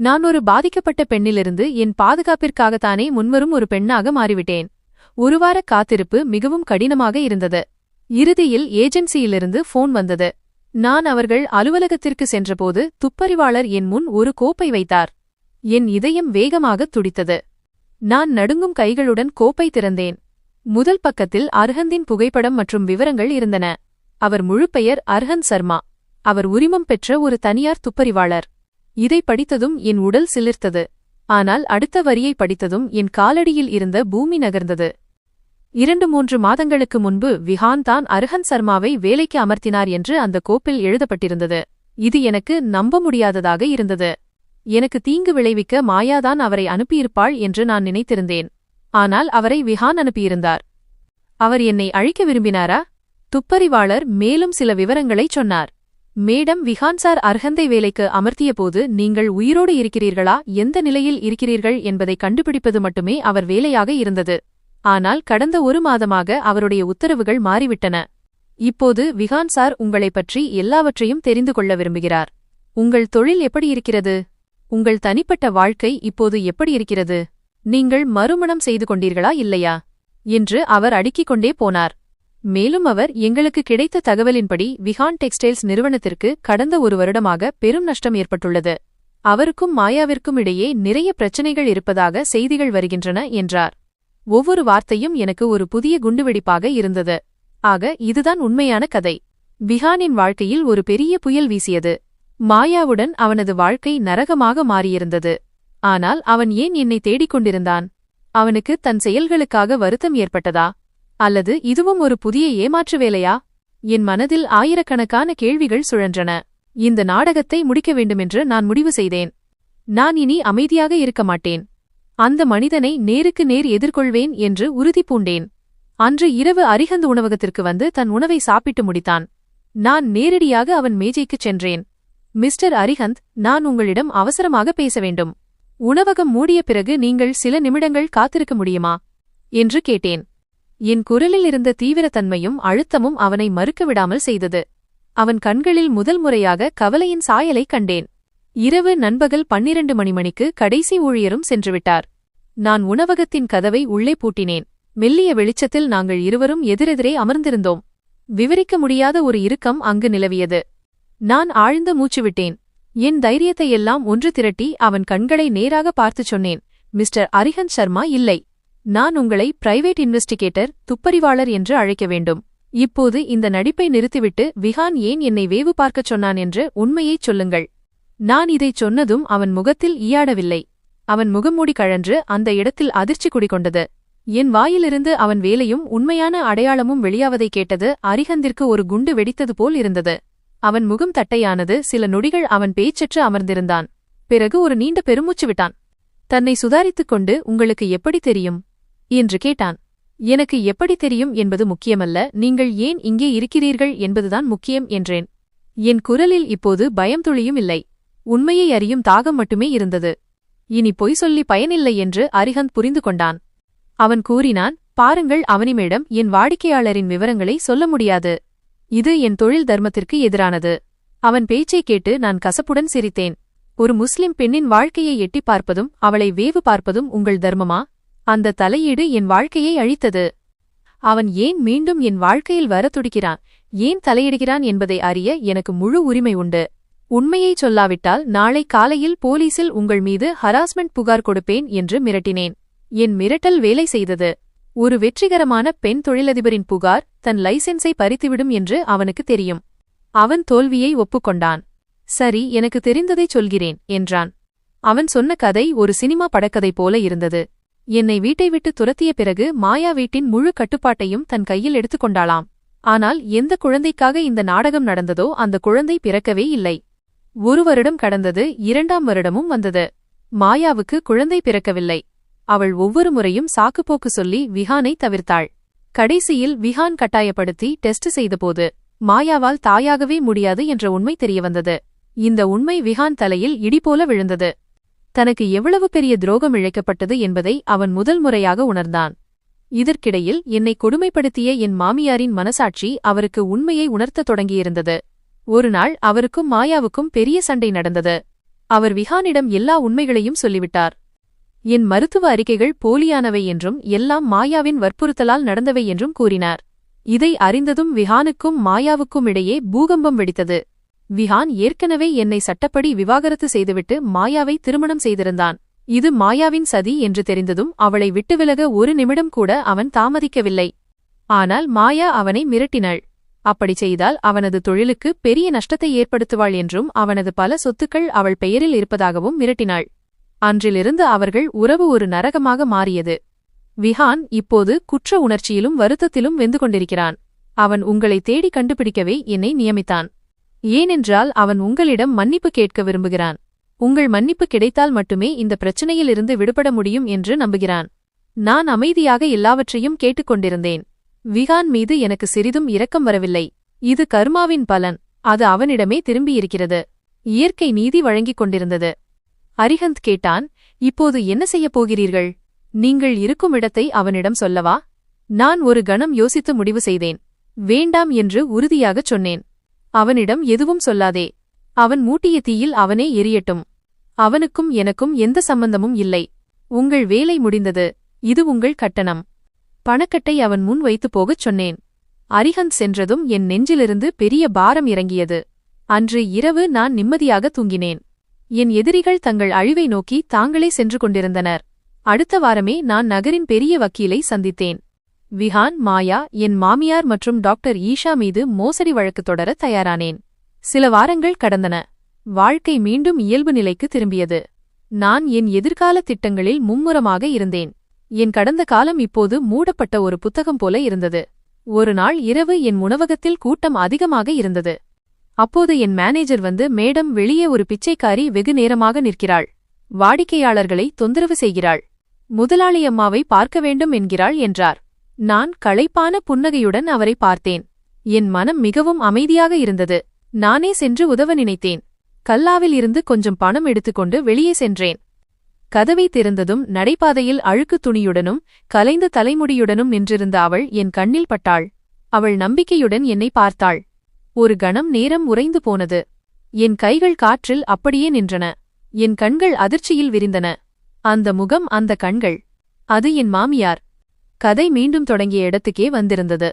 நான் ஒரு பாதிக்கப்பட்ட பெண்ணிலிருந்து என் பாதுகாப்பிற்காகத்தானே முன்வரும் ஒரு பெண்ணாக மாறிவிட்டேன். ஒரு வார காத்திருப்பு மிகவும் கடினமாக இருந்தது. இறுதியில் ஏஜென்சியிலிருந்து போன் வந்தது. நான் அவர்கள் அலுவலகத்திற்கு சென்றபோது துப்பறிவாளர் என் முன் ஒரு கோப்பை வைத்தார். என் இதயம் வேகமாக துடித்தது. நான் நடுங்கும் கைகளுடன் கோப்பை திறந்தேன். முதல் பக்கத்தில் அர்ஹந்தின் புகைப்படம் மற்றும் விவரங்கள் இருந்தன. அவர் முழு பெயர் அர்ஹந்த் சர்மா. அவர் உரிமம் பெற்ற ஒரு தனியார் துப்பறிவாளர். இதை படித்ததும் என் உடல் சிலிர்த்தது. ஆனால் அடுத்த வரியை படித்ததும் என் காலடியில் இருந்த பூமி நகர்ந்தது. 2-3 மாதங்களுக்கு முன்பு விஹான் தான் அர்ஹந்த் சர்மாவை வேலைக்கு அமர்த்தினார் என்று அந்த கோப்பில் எழுதப்பட்டிருந்தது. இது எனக்கு நம்ப முடியாததாக இருந்தது. எனக்கு தீங்கு விளைவிக்க மாயாதான் அவரை அனுப்பியிருப்பாள் என்று நான் நினைத்திருந்தேன். ஆனால் அவரை விஹான் அனுப்பியிருந்தார். அவர் என்னை அழிக்க விரும்பினாரா? துப்பறிவாளர் மேலும் சில விவரங்களைச் சொன்னார். மேடம், விஹான் சார் அர்ஹந்தை வேலைக்கு அமர்த்தியபோது நீங்கள் உயிரோடு இருக்கிறீர்களா, எந்த நிலையில் இருக்கிறீர்கள் என்பதை கண்டுபிடிப்பது மட்டுமே அவர் வேலையாக இருந்தது. ஆனால் கடந்த 1 மாதமாக அவருடைய உத்தரவுகள் மாறிவிட்டன. இப்போது விஹான் சார் உங்களைப் பற்றி எல்லாவற்றையும் தெரிந்து கொள்ள விரும்புகிறார். உங்கள் தொழில் எப்படி இருக்கிறது? உங்கள் தனிப்பட்ட வாழ்க்கை இப்போது எப்படி இருக்கிறது? நீங்கள் மறுமணம் செய்து கொண்டீர்களா இல்லையா என்று அவர் அடுக்கிக் கொண்டே போனார். மேலும் அவர், எங்களுக்கு கிடைத்த தகவலின்படி விஹான் டெக்ஸ்டைல்ஸ் நிறுவனத்திற்கு கடந்த 1 வருடமாக பெரும் நஷ்டம் ஏற்பட்டுள்ளது. அவருக்கும் மாயாவிற்கும் இடையே நிறைய பிரச்சனைகள் இருப்பதாக செய்திகள் வருகின்றன என்றார். ஒவ்வொரு வார்த்தையும் எனக்கு ஒரு புதிய குண்டுவெடிப்பாக இருந்தது. ஆக இதுதான் உண்மையான கதை. விஹானின் வாழ்க்கையில் ஒரு பெரிய புயல் வீசியது. மாயாவுடன் அவனது வாழ்க்கை நரகமாக மாறியிருந்தது. ஆனால் அவன் ஏன் என்னை தேடிக்கொண்டிருந்தான்? அவனுக்கு தன் செயல்களுக்காக வருத்தம் ஏற்பட்டதா? அல்லது இதுவும் ஒரு புதிய ஏமாற்று வேலையா? என் மனதில் ஆயிரக்கணக்கான கேள்விகள் சுழன்றன. இந்த நாடகத்தை முடிக்க வேண்டுமென்று நான் முடிவு செய்தேன். நான் இனி அமைதியாக இருக்க மாட்டேன். அந்த மனிதனை நேருக்கு நேர் எதிர்கொள்வேன் என்று உறுதி பூண்டேன். அன்று இரவு அரிஹந்த் உணவகத்திற்கு வந்து தன் உணவை சாப்பிட்டு முடித்தான். நான் நேரடியாக அவன் மேஜைக்குச் சென்றேன். மிஸ்டர் அரிஹந்த், நான் உங்களிடம் அவசரமாக பேச வேண்டும். உணவகம் மூடிய பிறகு நீங்கள் சில நிமிடங்கள் காத்திருக்க முடியுமா என்று கேட்டேன். என் குரலில் இருந்த தீவிரத்தன்மையும் அழுத்தமும் அவனை மறுக்கவிடாமல் செய்தது. அவன் கண்களில் முதல் முறையாக கவலையின் சாயலைக் கண்டேன். இரவு நண்பகல் 12 மணிக்கு கடைசி ஊழியரும் சென்றுவிட்டார். நான் உணவகத்தின் கதவை உள்ளே பூட்டினேன். மெல்லிய வெளிச்சத்தில் நாங்கள் இருவரும் எதிரெதிரே அமர்ந்திருந்தோம். விவரிக்க முடியாத ஒரு இறுக்கம் அங்கு நிலவியது. நான் ஆழ்ந்த மூச்சுவிட்டேன். என் தைரியத்தையெல்லாம் ஒன்று திரட்டி அவன் கண்களை நேராக பார்த்துச் சொன்னேன், மிஸ்டர் அரிஹந்த் சர்மா, இல்லை. நான் உங்களை பிரைவேட் இன்வெஸ்டிகேட்டர், துப்பறிவாளர் என்று அழைக்க வேண்டும். இப்போது இந்த நடிப்பை நிறுத்திவிட்டு விஹான் ஏன் என்னை வேவு பார்க்கச் சொன்னான் என்று உண்மையைச் சொல்லுங்கள். நான் இதைச் சொன்னதும் அவன் முகத்தில் ஈயாடவில்லை. அவன் முகமூடி கழன்று அந்த இடத்தில் அதிர்ச்சி குடிகொண்டது. என் வாயிலிருந்து அவன் வேலையும் உண்மையான அடையாளமும் வெளியாவதை கேட்டது அரிஹந்திற்கு ஒரு குண்டு வெடித்தது போல் இருந்தது. அவன் முகம் தட்டையானது. சில நொடிகள் அவன் பேச்சற்று அமர்ந்திருந்தான். பிறகு ஒரு நீண்ட பெருமூச்சு விட்டான். தன்னை சுதாரித்துக் கொண்டு, உங்களுக்கு எப்படி தெரியும் என்று கேட்டான். எனக்கு எப்படி தெரியும் என்பது முக்கியமல்ல, நீங்கள் ஏன் இங்கே இருக்கிறீர்கள் என்பதுதான் முக்கியம் என்றேன். என் குரலில் இப்போது பயம் துளியும் இல்லை. உண்மையை அறியும் தாகம் மட்டுமே இருந்தது. இனி பொய் சொல்லி பயனில்லை என்று அரிஹந்த் புரிந்து கொண்டான். அவன் கூறினான், பாருங்கள் அவனிமேடம், என் வாடிக்கையாளரின் விவரங்களை சொல்ல முடியாது. இது என் தொழில் தர்மத்திற்கு எதிரானது. அவன் பேச்சைக் கேட்டு நான் கசப்புடன் சிரித்தேன். ஒரு முஸ்லிம் பெண்ணின் வாழ்க்கையை எட்டிப் பார்ப்பதும் அவளை வேவு பார்ப்பதும் உங்கள் தர்மமா அந்த தலையீடு என் வாழ்க்கையை அழித்தது. அவன் ஏன் மீண்டும் என் வாழ்க்கையில் வரத் துடிக்கிறான், ஏன் தலையிடுகிறான் என்பதை அறிய எனக்கு முழு உரிமை உண்டு. உண்மையைச் சொல்லாவிட்டால் நாளை காலையில் போலீசில் உங்கள் மீது ஹராஸ்மெண்ட் புகார் கொடுப்பேன் என்று மிரட்டினேன். என் மிரட்டல் வேலை செய்தது. ஒரு வெற்றிகரமான பெண் தொழிலதிபரின் புகார் தன் லைசென்ஸை பறித்துவிடும் என்று அவனுக்கு தெரியும். அவன் தோல்வியை ஒப்புக்கொண்டான். சரி, எனக்கு தெரிந்ததைச் சொல்கிறேன் என்றான். அவன் சொன்ன கதை ஒரு சினிமா படக்கதை போல இருந்தது. என்னை வீட்டை விட்டு துரத்திய பிறகு மாயா வீட்டின் முழு கட்டுப்பாட்டையும் தன் கையில் எடுத்துக்கொண்டாளாம். ஆனால் எந்த குழந்தைக்காக இந்த நாடகம் நடந்ததோ அந்த குழந்தை பிறக்கவே இல்லை. 1 வருடம் கடந்தது. 2ஆம் வருடமும் வந்தது. மாயாவுக்கு குழந்தை பிறக்கவில்லை. அவள் ஒவ்வொரு முறையும் சாக்குப்போக்கு சொல்லி விஹானை தவிர்த்தாள். கடைசியில் விஹான் கட்டாயப்படுத்தி டெஸ்ட் செய்தபோது மாயாவால் தாயாகவே முடியாது என்ற உண்மை தெரியவந்தது. இந்த உண்மை விஹான் தலையில் இடிபோல விழுந்தது. தனக்கு எவ்வளவு பெரிய துரோகம் இழைக்கப்பட்டது என்பதை அவன் முதல் முறையாக உணர்ந்தான். இதற்கிடையில் என்னை கொடுமைப்படுத்திய என் மாமியாரின் மனசாட்சி அவருக்கு உண்மையை உணர்த்தத் தொடங்கியிருந்தது. ஒருநாள் அவருக்கும் மாயாவுக்கும் பெரிய சண்டை நடந்தது. அவர் விஹானிடம் எல்லா உண்மைகளையும் சொல்லிவிட்டார். என் மருத்துவ அறிக்கைகள் போலியானவை என்றும் எல்லாம் மாயாவின் வற்புறுத்தலால் நடந்தவை என்றும் கூறினார். இதை அறிந்ததும் விஹானுக்கும் மாயாவுக்கும் இடையே பூகம்பம் வெடித்தது. விஹான் ஏற்கனவே என்னை சட்டப்படி விவாகரத்து செய்துவிட்டு மாயாவை திருமணம் செய்திருந்தான். இது மாயாவின் சதி என்று தெரிந்ததும் அவளை விட்டுவிலக 1 நிமிடம் கூட அவன் தாமதிக்கவில்லை. ஆனால் மாயா அவனை மிரட்டினாள். அப்படி செய்தால் அவனது தொழிலுக்கு பெரிய நஷ்டத்தை ஏற்படுத்துவாள் என்றும் அவனது பல சொத்துக்கள் அவள் பெயரில் இருப்பதாகவும் மிரட்டினாள். அன்றிலிருந்து அவர்கள் உறவு ஒரு நரகமாக மாறியது. விஹான் இப்போது குற்ற உணர்ச்சியிலும் வருத்தத்திலும் வெந்து கொண்டிருக்கிறான். அவன் உங்களை தேடி கண்டுபிடிக்கவே என்னை நியமித்தான். ஏனென்றால் அவன் உங்களிடம் மன்னிப்பு கேட்க விரும்புகிறான். உங்கள் மன்னிப்பு கிடைத்தால் மட்டுமே இந்த பிரச்சனையிலிருந்து விடுபட முடியும் என்று நம்புகிறான். நான் அமைதியாக எல்லாவற்றையும் கேட்டுக்கொண்டிருந்தேன். விஹான் மீது எனக்கு சிறிதும் இரக்கம் வரவில்லை. இது கர்மாவின் பலன். அது அவனிடமே திரும்பியிருக்கிறது. இயற்கை நீதி வழங்கிக் கொண்டிருந்தது. அரிஹந்த் கேட்டான், இப்போது என்ன செய்யப் போகிறீர்கள்? நீங்கள் இருக்கும் இடத்தை அவனிடம் சொல்லவா? நான் ஒரு கணம் யோசித்து முடிவு செய்தேன். வேண்டாம் என்று உறுதியாகச் சொன்னேன். அவனிடம் எதுவும் சொல்லாதே. அவன் மூட்டிய தீயில் அவனே எரியட்டும். அவனுக்கும் எனக்கும் எந்த சம்பந்தமும் இல்லை. உங்கள் வேலை முடிந்தது. இது உங்கள் கட்டணம். பணக்கட்டை அவன் முன் வைத்துப் போகச் சொன்னேன். அரிஹந்த் சென்றதும் என் நெஞ்சிலிருந்து பெரிய பாரம் இறங்கியது. அன்று இரவு நான் நிம்மதியாக தூங்கினேன். என் எதிரிகள் தங்கள் அழிவை நோக்கி தாங்களே சென்று கொண்டிருந்தனர். அடுத்த வாரமே நான் நகரின் பெரிய வக்கீலை சந்தித்தேன். விஹான், மாயா, என் மாமியார் மற்றும் டாக்டர் ஈஷா மீது மோசடி வழக்கு தொடர தயாரானேன். சில வாரங்கள் கடந்தன. வாழ்க்கை மீண்டும் இயல்பு நிலைக்கு திரும்பியது. நான் என் எதிர்கால திட்டங்களில் மும்முரமாக இருந்தேன். என் கடந்த காலம் இப்போது மூடப்பட்ட ஒரு புத்தகம் போல இருந்தது. ஒரு நாள் இரவு என் உணவகத்தில் கூட்டம் அதிகமாக இருந்தது. அப்போது என் மேனேஜர் வந்து, மேடம், வெளியே ஒரு பிச்சைக்காரி வெகு நேரமாக நிற்கிறாள். வாடிக்கையாளர்களை தொந்தரவு செய்கிறாள். முதலாளி அம்மாவை பார்க்க வேண்டும் என்கிறாள் என்றார். நான் களைப்பான புன்னகையுடன் அவரை பார்த்தேன். என் மனம் மிகவும் அமைதியாக இருந்தது. நானே சென்று உதவ நினைத்தேன். கல்லாவில் இருந்து கொஞ்சம் பணம் எடுத்துக்கொண்டு வெளியே சென்றேன். கதவை திறந்ததும் நடைபாதையில் அழுக்கு துணியுடனும் கலைந்த தலைமுடியுடனும் நின்றிருந்த அவள் என் கண்ணில் பட்டாள். அவள் நம்பிக்கையுடன் என்னை பார்த்தாள். ஒரு கணம் நேரம் உறைந்து போனது. என் கைகள் காற்றில் அப்படியே நின்றன. என் கண்கள் அதிர்ச்சியில் விரிந்தன. அந்த முகம், அந்த கண்கள், அது என் மாமியார். கதை மீண்டும் தொடங்கிய இடத்துக்கே வந்திருந்தது.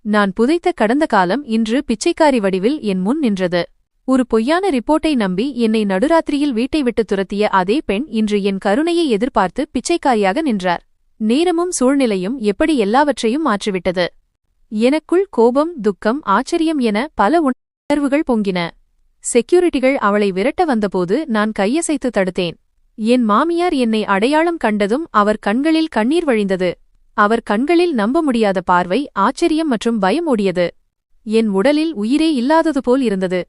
நான் புதைத்த கடந்த காலம் இன்று பிச்சைக்காரி வடிவில் என் முன் நின்றது. ஒரு பொய்யான ரிப்போர்ட்டை நம்பி என்னை நடுராத்திரியில் வீட்டை விட்டு துரத்திய அதே பெண் இன்று என் கருணையை எதிர்பார்த்து பிச்சைக்காரியாக நின்றார். நேரமும் சூழ்நிலையும் எப்படி எல்லாவற்றையும் மாற்றிவிட்டது. எனக்குள் கோபம், துக்கம், ஆச்சரியம் என பல உணர்வுகள் பொங்கின. செக்யூரிட்டிகள் அவளை விரட்ட வந்தபோது நான் கையசைத்து தடுத்தேன். என் மாமியார் என்னை அடையாளம் கண்டதும் அவர் கண்களில் கண்ணீர் வழிந்தது. அவர் கண்களில் நம்ப முடியாத பார்வை, ஆச்சரியம் மற்றும் பயம் ஓடியது. என் உடலில் உயிரே இல்லாதது போல் இருந்தது.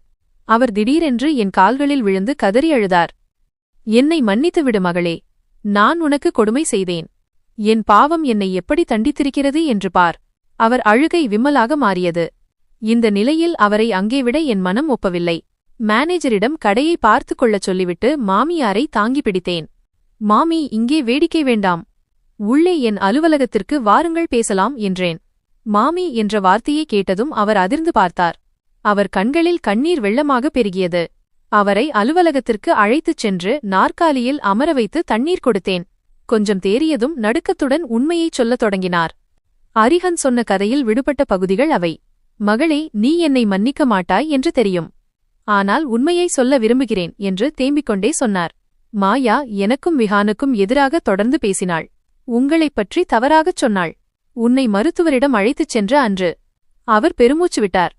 அவர் திடீரென்று என் கால்களில் விழுந்து கதறி அழுதார். என்னை மன்னித்துவிடு மகளே. நான் உனக்கு கொடுமை செய்தேன். என் பாவம் என்னை எப்படி தண்டித்திருக்கிறது என்று பார். அவர் அழுகை விம்மலாக மாறியது. இந்த நிலையில் அவரை அங்கே விட என் மனம் ஒப்பவில்லை. மேனேஜரிடம் கடையை பார்த்து கொள்ளச் சொல்லிவிட்டு மாமியாரை தாங்கி பிடித்தேன். மாமி, இங்கே வேடிக்கை வேண்டாம். உள்ளே என் அலுவலகத்திற்கு வாருங்கள், பேசலாம் என்றேன். மாமி என்ற வார்த்தையை கேட்டதும் அவர் அதிர்ந்து பார்த்தார். அவர் கண்களில் கண்ணீர் வெள்ளமாக பெருகியது. அவரை அலுவலகத்திற்கு அழைத்துச் சென்று நாற்காலியில் அமர வைத்து தண்ணீர் கொடுத்தேன். கொஞ்சம் தேறியதும் நடுக்கத்துடன் உண்மையைச் சொல்லத் தொடங்கினார். அரிஹந்த் சொன்ன கதையில் விடுபட்ட பகுதிகள் அவை. மகளே, நீ என்னை மன்னிக்க மாட்டாய் என்று தெரியும். ஆனால் உண்மையை சொல்ல விரும்புகிறேன் என்று தேம்பிக்கொண்டே சொன்னார். மாயா எனக்கும் விஹானுக்கும் எதிராக தொடர்ந்து பேசினாள். உங்களைப் பற்றி தவறாகச் சொன்னாள். உன்னை மருத்துவரிடம் அழைத்துச் சென்ற அன்று. அவர் பெருமூச்சு விட்டார்.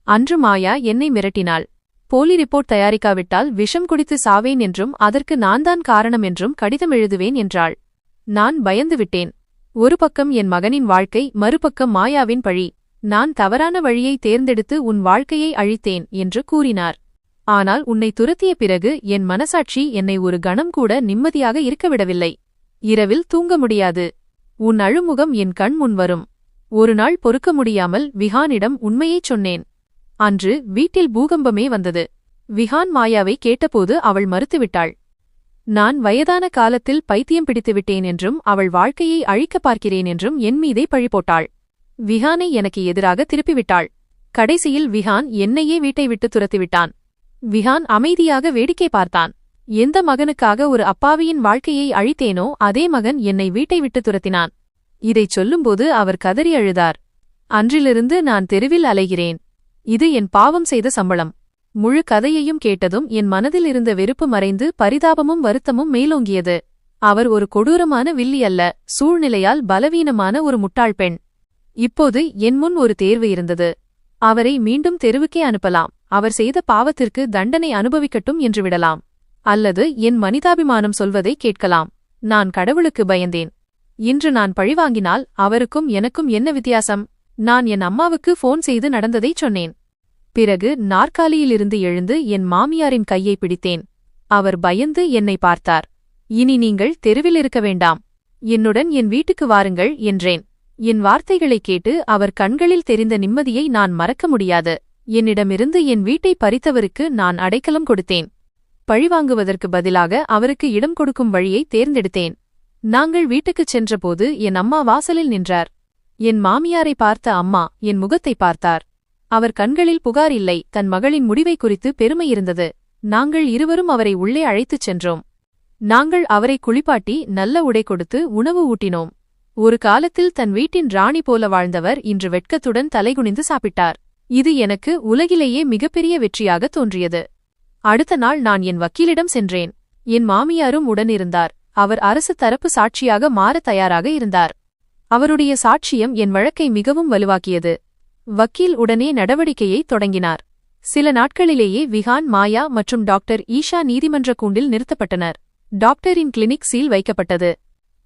அன்று மாயா என்னை மிரட்டினாள். போலி ரிப்போர்ட் தயாரிக்காவிட்டால் விஷம் குடித்து சாவேன் என்றும் அதற்கு நான்தான் காரணம் என்றும் கடிதம் எழுதுவேன் என்றாள். நான் பயந்துவிட்டேன். ஒரு பக்கம் என் மகனின் வாழ்க்கை, மறுபக்கம் மாயாவின் பழி. நான் தவறான வழியை தேர்ந்தெடுத்து உன் வாழ்க்கையை அழித்தேன் என்று கூறினார். ஆனால் உன்னை துரத்திய பிறகு என் மனசாட்சி என்னை ஒரு கணம் கூட நிம்மதியாக இருக்கவிடவில்லை. இரவில் தூங்க முடியாது. உன் அழுமுகம் என் கண் முன் வரும். ஒரு நாள் பொறுக்க முடியாமல் விஹானிடம் உண்மையைச் சொன்னேன். அன்று வீட்டில் பூகம்பமே வந்தது. விஹான் மாயாவை கேட்டபோது அவள் மறுத்துவிட்டாள். நான் வயதான காலத்தில் பைத்தியம் பிடித்துவிட்டேன் என்றும் அவள் வாழ்க்கையை அழிக்கப் பார்க்கிறேன் என்றும் என் மீதே பழி போட்டாள். விஹானை எனக்கு எதிராக திருப்பிவிட்டாள். கடைசியில் விஹான் என்னையே வீட்டை விட்டு துரத்திவிட்டான். விஹான் அமைதியாக வேடிக்கை பார்த்தான். எந்த மகனுக்காக ஒரு அப்பாவியின் வாழ்க்கையை அழித்தேனோ அதே மகன் என்னை வீட்டை விட்டு துரத்தினான். இதைச் சொல்லும்போது அவர் கதறி அழுதார். அன்றிலிருந்து நான் தெருவில் அலைகிறேன். இது என் பாவம் செய்த சம்பளம். முழு கதையையும் கேட்டதும் என் மனதில் இருந்த வெறுப்பு மறைந்து பரிதாபமும் வருத்தமும் மேலோங்கியது. அவர் ஒரு கொடூரமான வில்லி அல்ல, சூழ்நிலையால் பலவீனமான ஒரு முட்டாள் பெண். இப்போது என் முன் ஒரு தேர்வு இருந்தது. அவரை மீண்டும் தெருவுக்கே அனுப்பலாம். அவர் செய்த பாவத்திற்கு தண்டனை அனுபவிக்கட்டும் என்று விடலாம். அல்லது என் மனிதாபிமானம் சொல்வதை கேட்கலாம். நான் கடவுளுக்கு பயந்தேன். இன்று நான் பழிவாங்கினால் அவருக்கும் எனக்கும் என்ன வித்தியாசம்? நான் என் அம்மாவுக்கு போன் செய்து நடந்ததைச் சொன்னேன். பிறகு நாற்காலியிலிருந்து எழுந்து என் மாமியாரின் கையை பிடித்தேன். அவர் பயந்து என்னை பார்த்தார். இனி நீங்கள் தெருவில் இருக்க வேண்டாம். என்னுடன் என் வீட்டுக்கு வாருங்கள் என்றேன். என் வார்த்தைகளைக் கேட்டு அவர் கண்களில் தெரிந்த நிம்மதியை நான் மறக்க முடியாது. என்னிடமிருந்து என் வீட்டை பறித்தவருக்கு நான் அடைக்கலம் கொடுத்தேன். பழிவாங்குவதற்கு பதிலாக அவருக்கு இடம் கொடுக்கும் வழியை தேர்ந்தெடுத்தேன். நாங்கள் வீட்டுக்குச் சென்றபோது என் அம்மா வாசலில் நின்றார். என் மாமியாரை பார்த்த அம்மா என் முகத்தை பார்த்தார். அவர் கண்களில் புகார் இல்லை, தன் மகளின் முடிவை குறித்து பெருமை இருந்தது. நாங்கள் இருவரும் அவரை உள்ளே அழைத்துச் சென்றோம். நாங்கள் அவரை குளிப்பாட்டி நல்ல உடை கொடுத்து உணவு ஊட்டினோம். ஒரு காலத்தில் தன் வீட்டின் ராணி போல வாழ்ந்தவர் இன்று வெட்கத்துடன் தலைகுனிந்து சாப்பிட்டார். இது எனக்கு உலகிலேயே மிகப்பெரிய வெற்றியாக தோன்றியது. அடுத்த நாள் நான் என் வக்கீலிடம் சென்றேன். என் மாமியாரும் உடனிருந்தார். அவர் அரசு தரப்பு சாட்சியாக மாற தயாராக இருந்தார். அவருடைய சாட்சியம் என் வழக்கை மிகவும் வலுவாக்கியது. வக்கீல் உடனே நடவடிக்கையை தொடங்கினார். சில நாட்களிலேயே விஹான், மாயா மற்றும் டாக்டர் ஈஷா நீதிமன்ற கூண்டில் நிறுத்தப்பட்டனர். டாக்டரின் கிளினிக் சீல் வைக்கப்பட்டது.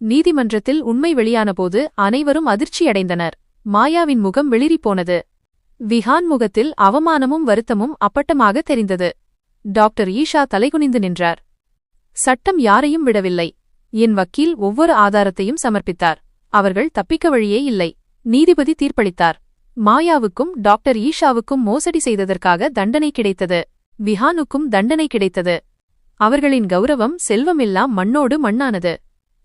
நீதிமன்றத்தில் உண்மை வெளியானபோது அனைவரும் அதிர்ச்சியடைந்தனர். மாயாவின் முகம் வெளிறிப்போனது. விஹான் முகத்தில் அவமானமும் வருத்தமும் அப்பட்டமாக தெரிந்தது. டாக்டர் ஈஷா தலைகுனிந்து நின்றார். சட்டம் யாரையும் விடவில்லை. என் வக்கீல் ஒவ்வொரு ஆதாரத்தையும் சமர்ப்பித்தார். அவர்கள் தப்பிக்க வழியே இல்லை. நீதிபதி தீர்ப்பளித்தார். மாயாவுக்கும் டாக்டர் ஈஷாவுக்கும் மோசடி செய்ததற்காக தண்டனை கிடைத்தது. விஹானுக்கும் தண்டனை கிடைத்தது. அவர்களின் கௌரவம், செல்வமெல்லாம் மண்ணோடு மண்ணானது.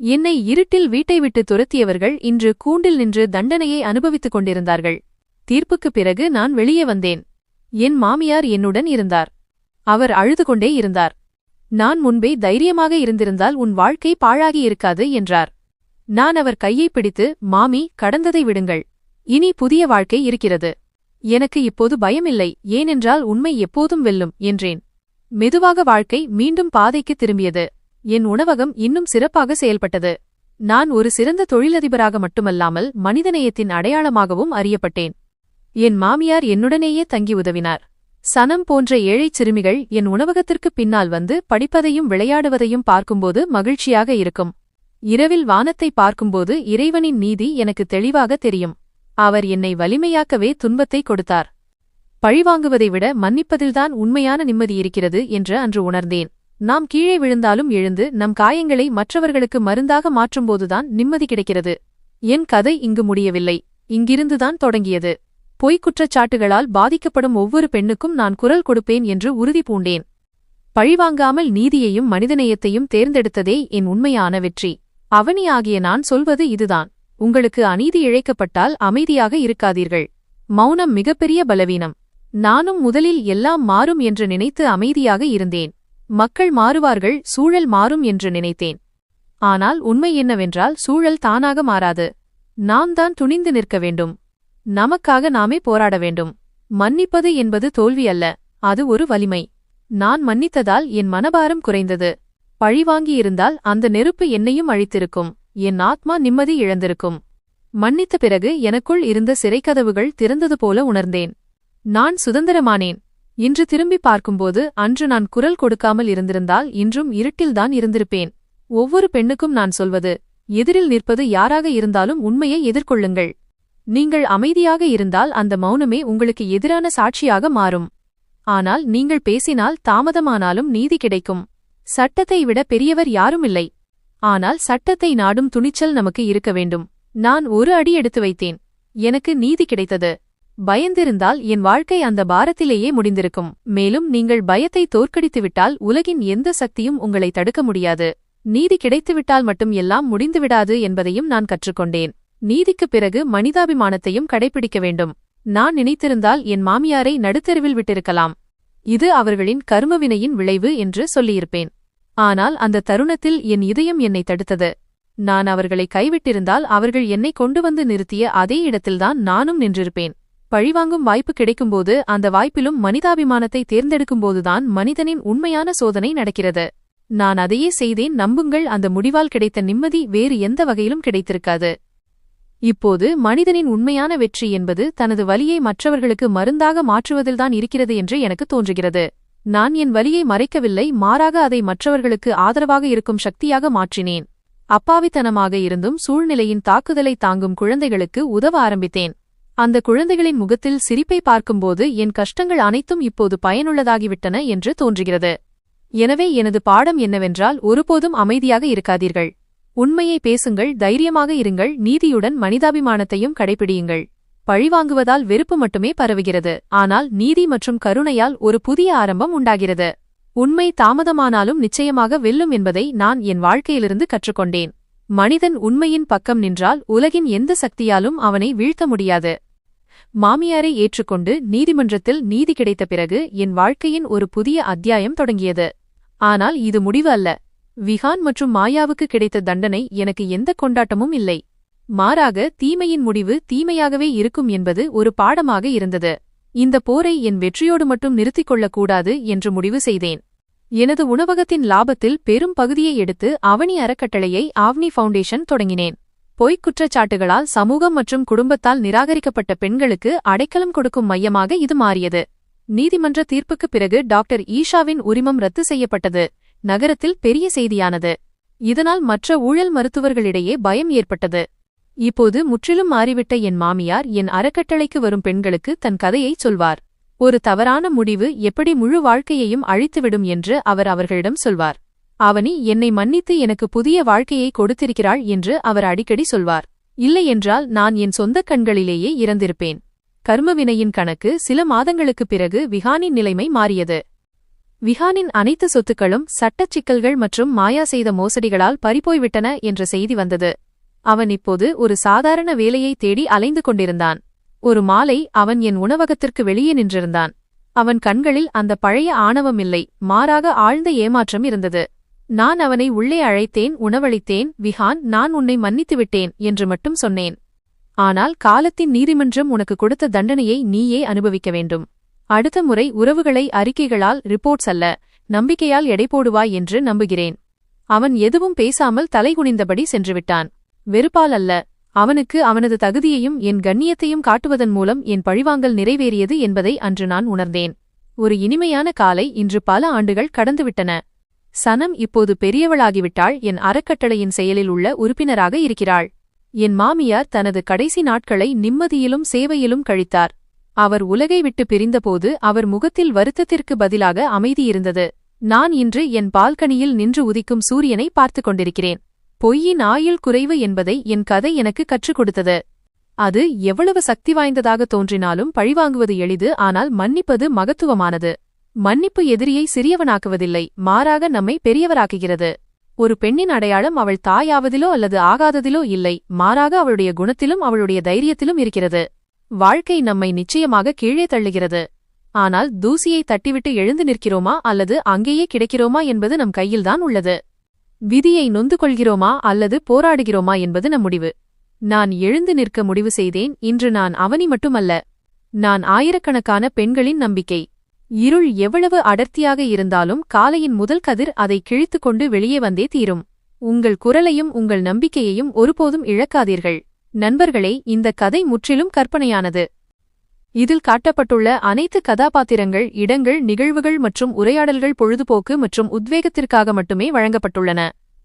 என்னை இருட்டில் வீட்டை விட்டு துரத்தியவர்கள் இன்று கூண்டில் நின்று தண்டனையை அனுபவித்துக் கொண்டிருந்தார்கள். தீர்ப்புக்குப் பிறகு நான் வெளியே வந்தேன். என் மாமியார் என்னுடன் இருந்தார். அவர் அழுது கொண்டே இருந்தார். நான் முன்பே தைரியமாக இருந்திருந்தால் உன் வாழ்க்கை பாழாகி இருக்காது என்றார். நான் அவர் கையை பிடித்து, மாமி, கடந்ததை விடுங்கள். இனி புதிய வாழ்க்கை இருக்கிறது. எனக்கு இப்போது பயமில்லை, ஏனென்றால் உண்மை எப்போதும் வெல்லும் என்றேன். மெதுவாக வாழ்க்கை மீண்டும் பாதைக்கு திரும்பியது. என் உணவகம் இன்னும் சிறப்பாக செயல்பட்டது. நான் ஒரு சிறந்த தொழிலதிபராக மட்டுமல்லாமல் மனிதநேயத்தின் அடையாளமாகவும் அறியப்பட்டேன். என் மாமியார் என்னுடனேயே தங்கி உதவினார். சனம் போன்ற ஏழைச் சிறுமிகள் என் உணவகத்திற்குப் பின்னால் வந்து படிப்பதையும் விளையாடுவதையும் பார்க்கும்போது மகிழ்ச்சியாக இருக்கும். இரவில் வானத்தை பார்க்கும்போது இறைவனின் நீதி எனக்கு தெளிவாக தெரியும். அவர் என்னை வலிமையாக்கவே துன்பத்தை கொடுத்தார். பழிவாங்குவதை விட மன்னிப்பதில்தான் உண்மையான நிம்மதி இருக்கிறது என்று அன்று உணர்ந்தேன். நாம் கீழே விழுந்தாலும் எழுந்து நம் காயங்களை மற்றவர்களுக்கு மருந்தாக மாற்றும்போதுதான் நிம்மதி கிடைக்கிறது. என் கதை இங்கு முடியவில்லை. இங்கிருந்துதான் தொடங்கியது. பொய்க் குற்றச்சாட்டுகளால் பாதிக்கப்படும் ஒவ்வொரு பெண்ணுக்கும் நான் குரல் கொடுப்பேன் என்று உறுதி பூண்டேன். பழிவாங்காமல் நீதியையும் மனிதநேயத்தையும் தேர்ந்தெடுத்ததே என் உண்மையான வெற்றி. அவனியாகிய நான் சொல்வது இதுதான்: உங்களுக்கு அநீதி இழைக்கப்பட்டால் அமைதியாக இருக்காதீர்கள். மௌனம் மிகப்பெரிய பலவீனம். நானும் முதலில் எல்லாம் மாறும் என்று நினைத்து அமைதியாக இருந்தேன். மக்கள் மாறுவார்கள், சூழல் மாறும் என்று நினைத்தேன். ஆனால் உண்மை என்னவென்றால் சூழல் தானாக மாறாது. நாம் தான் துணிந்து நிற்க வேண்டும். நமக்காக நாமே போராட வேண்டும். மன்னிப்பது என்பது தோல்வி அல்ல, அது ஒரு வலிமை. நான் மன்னித்ததால் என் மனபாரம் குறைந்தது. பழிவாங்கியிருந்தால் அந்த நெருப்பு என்னையும் அழித்திருக்கும். என் ஆத்மா நிம்மதி இழந்திருக்கும். மன்னித்த பிறகு எனக்குள் இருந்த சிறைக்கதவுகள் திறந்தது போல உணர்ந்தேன். நான் சுதந்திரமானேன். இன்று திரும்பி பார்க்கும்போது அன்று நான் குரல் கொடுக்காமல் இருந்திருந்தால் இன்றும் இருட்டில்தான் இருந்திருப்பேன். ஒவ்வொரு பெண்ணுக்கும் நான் சொல்வது, எதிரில் நிற்பது யாராக இருந்தாலும் உண்மையை எதிர்கொள்ளுங்கள். நீங்கள் அமைதியாக இருந்தால் அந்த மௌனமே உங்களுக்கு எதிரான சாட்சியாக மாறும். ஆனால் நீங்கள் பேசினால் தாமதமானாலும் நீதி கிடைக்கும். சட்டத்தை விட பெரியவர் யாரும் இல்லை. ஆனால் சட்டத்தை நாடும் துணிச்சல் நமக்கு இருக்க வேண்டும். நான் ஒரு அடி எடுத்து வைத்தேன். எனக்கு நீதி கிடைத்தது. பயந்திருந்தால் என் வாழ்க்கை அந்த பாரத்திலேயே முடிந்திருக்கும். மேலும் நீங்கள் பயத்தை தோற்கடித்துவிட்டால் உலகின் எந்த சக்தியும் உங்களை தடுக்க முடியாது. நீதி கிடைத்துவிட்டால் மட்டும் எல்லாம் முடிந்துவிடாது என்பதையும் நான் கற்றுக்கொண்டேன். நீதிக்குப் பிறகு மனிதாபிமானத்தையும் கடைபிடிக்க வேண்டும். நான் நினைத்திருந்தால் என் மாமியாரை நடுத்தெருவில் விட்டிருக்கலாம். இது அவர்களின் கர்மவினையின் விளைவு என்று சொல்லியிருப்பேன். ஆனால் அந்த தருணத்தில் என் இதயம் என்னை தடுத்தது. நான் அவர்களை கைவிட்டிருந்தால் அவர்கள் என்னை கொண்டு வந்து நிறுத்திய அதே இடத்தில்தான் நானும் நின்றிருப்பேன். பழிவாங்கும் வாய்ப்பு கிடைக்கும்போது அந்த வாய்ப்பிலும் மனிதாபிமானத்தை தேர்ந்தெடுக்கும்போதுதான் மனிதனின் உண்மையான சோதனை நடக்கிறது. நான் அதையே செய்தேன். நம்புங்கள், அந்த முடிவால் கிடைத்த நிம்மதி வேறு எந்த வகையிலும் கிடைத்திருக்காது. இப்போது மனிதனின் உண்மையான வெற்றி என்பது தனது வலியை மற்றவர்களுக்கு மருந்தாக மாற்றுவதில்தான் இருக்கிறது என்று எனக்கு தோன்றுகிறது. நான் என் வலியை மறைக்கவில்லை, மாறாக அதை மற்றவர்களுக்கு ஆதரவாக இருக்கும் சக்தியாக மாற்றினேன். அப்பாவித்தனமாக இருந்தும் சூழ்நிலையின் தாக்குதலை தாங்கும் குழந்தைகளுக்கு உதவ ஆரம்பித்தேன். அந்த குழந்தைகளின் முகத்தில் சிரிப்பை பார்க்கும்போது என் கஷ்டங்கள் அனைத்தும் இப்போது பயனுள்ளதாகிவிட்டன என்று தோன்றுகிறது. எனவே எனது பாடம் என்னவென்றால், ஒருபோதும் அமைதியாக இருக்காதீர்கள். உண்மையை பேசுங்கள், தைரியமாக இருங்கள், நீதியுடன் மனிதாபிமானத்தையும் கடைபிடியுங்கள். பழிவாங்குவதால் வெறுப்பு மட்டுமே பரவுகிறது. ஆனால் நீதி மற்றும் கருணையால் ஒரு புதிய ஆரம்பம் உண்டாகிறது. உண்மை தாமதமானாலும் நிச்சயமாக வெல்லும் என்பதை நான் என் வாழ்க்கையிலிருந்து கற்றுக்கொண்டேன். மனிதன் உண்மையின் பக்கம் நின்றால் உலகின் எந்த சக்தியாலும் அவனை வீழ்த்த முடியாது. மாமியாரை ஏற்றுக்கொண்டு நீதிமன்றத்தில் நீதி கிடைத்த பிறகு என் வாழ்க்கையின் ஒரு புதிய அத்தியாயம் தொடங்கியது. ஆனால் இது முடிவு அல்ல. விஹான் மற்றும் மாயாவுக்கு கிடைத்த தண்டனை எனக்கு எந்த கொண்டாட்டமும் இல்லை. மாறாக தீமையின் முடிவு தீமையாகவே இருக்கும் என்பது ஒரு பாடமாக இருந்தது. இந்த போரை என் வெற்றியோடு மட்டும் நிறுத்திக் கொள்ளக்கூடாது என்று முடிவு செய்தேன். எனது உணவகத்தின் லாபத்தில் பெரும் பகுதியை எடுத்து அவனி அறக்கட்டளையை ஆவ்னி ஃபவுண்டேஷன் தொடங்கினேன். பொய்க் குற்றச்சாட்டுகளால் சமூகம் மற்றும் குடும்பத்தால் நிராகரிக்கப்பட்ட பெண்களுக்கு அடைக்கலம் கொடுக்கும் மையமாக இது மாறியது. நீதிமன்ற தீர்ப்புக்குப் பிறகு டாக்டர் ஈஷாவின் உரிமம் ரத்து செய்யப்பட்டது. நகரத்தில் பெரிய செய்தியானது. இதனால் மற்ற ஊழல் மருத்துவர்களிடையே பயம் ஏற்பட்டது. இப்போது முற்றிலும் மாறிவிட்ட என் மாமியார் என் அறக்கட்டளைக்கு வரும் பெண்களுக்கு தன் கதையைச் சொல்வார். ஒரு தவறான முடிவு எப்படி முழு வாழ்க்கையையும் அழித்துவிடும் என்று அவர் அவர்களிடம் சொல்வார். அவனி என்னை மன்னித்து எனக்கு புதிய வாழ்க்கையை கொடுத்திருக்கிறாள் என்று அவர் அடிக்கடி சொல்வார். இல்லையென்றால் நான் என் சொந்தக் கண்களிலேயே இறந்திருப்பேன். கர்மவினையின் கணக்கு சில மாதங்களுக்குப் பிறகு விஹானின் நிலைமை மாறியது. விஹானின் அனைத்து சொத்துக்களும் சட்டச் சிக்கல்கள் மற்றும் மாயா செய்த மோசடிகளால் பறிபோய்விட்டன என்ற செய்தி வந்தது. அவன் இப்போது ஒரு சாதாரண வேலையை தேடி அலைந்து கொண்டிருந்தான். ஒரு மாலை அவன் என் உணவகத்திற்கு வெளியே நின்றிருந்தான். அவன் கண்களில் அந்த பழைய ஆணவமில்லை, மாறாக ஆழ்ந்த ஏமாற்றம் இருந்தது. நான் அவனை உள்ளே அழைத்தேன், உணவளித்தேன். விஹான், நான் உன்னை மன்னித்துவிட்டேன் என்று மட்டும் சொன்னேன். ஆனால் காலத்தின் நீதிமன்றம் உனக்கு கொடுத்த தண்டனையை நீயே அனுபவிக்க வேண்டும். அடுத்த முறை உறவுகளை அறிக்கைகளால், ரிப்போர்ட்ஸ் அல்ல, நம்பிக்கையால் எடை போடுவாய் என்று நம்புகிறேன். அவன் எதுவும் பேசாமல் தலைகுனிந்தபடி சென்றுவிட்டான். வெறுப்பால் அல்ல, அவனுக்கு அவனது தகுதியையும் என் கண்ணியத்தையும் காட்டுவதன் மூலம் என் பழிவாங்கல் நிறைவேறியது என்பதை அன்று நான் உணர்ந்தேன். ஒரு இனிமையான காலை இன்று பல ஆண்டுகள் கடந்துவிட்டன. சனம் இப்போது பெரியவளாகிவிட்டாள். என் அறக்கட்டளையின் செயலில் உள்ள உறுப்பினராக இருக்கிறாள். என் மாமியார் தனது கடைசி நாட்களை நிம்மதியிலும் சேவையிலும் கழித்தார். அவர் உலகை விட்டு பிரிந்தபோது அவர் முகத்தில் வருத்தத்திற்கு பதிலாக அமைதி இருந்தது. நான் இன்று என் பால்கனியில் நின்று உதிக்கும் சூரியனை பார்த்துக் கொண்டிருக்கிறேன். பொய்யின் ஆயுள் குறைவு என்பதை என் கதை எனக்கு கற்றுக் கொடுத்தது. அது எவ்வளவு சக்தி வாய்ந்ததாக தோன்றினாலும் பழிவாங்குவது எளிது, ஆனால் மன்னிப்பது மகத்துவமானது. மன்னிப்பு எதிரியை சிறியவனாக்குவதில்லை, மாறாக நம்மை பெரியவராக்குகிறது. ஒரு பெண்ணின் அடையாளம் அவள் தாயாவதிலோ அல்லது ஆகாததிலோ இல்லை, மாறாக அவளுடைய குணத்திலும் அவளுடைய தைரியத்திலும் இருக்கிறது. வாழ்க்கை நம்மை நிச்சயமாக கீழே தள்ளுகிறது. ஆனால் தூசியை தட்டிவிட்டு எழுந்து நிற்கிறோமா அல்லது அங்கேயே கிடைக்கிறோமா என்பது நம் கையில்தான் உள்ளது. விதியை நொந்து கொள்கிறோமா அல்லது போராடுகிறோமா என்பது நம் முடிவு. நான் எழுந்து நிற்க முடிவு செய்தேன். இன்று நான் அவனி மட்டுமல்ல, நான் ஆயிரக்கணக்கான பெண்களின் நம்பிக்கை. இருள் எவ்வளவு அடர்த்தியாக இருந்தாலும் காலையின் முதல் கதிர் அதை கிழித்துக்கொண்டு வெளியே வந்தே தீரும். உங்கள் குரலையும் உங்கள் நம்பிக்கையையும் ஒருபோதும் இழக்காதீர்கள். நண்பர்களே, இந்த கதை முற்றிலும் கற்பனையானது. இதில் காட்டப்பட்டுள்ள அனைத்து கதாபாத்திரங்கள், இடங்கள், நிகழ்வுகள் மற்றும் உரையாடல்கள் பொழுதுபோக்கு மற்றும் உத்வேகத்திற்காக மட்டுமே வழங்கப்பட்டுள்ளன.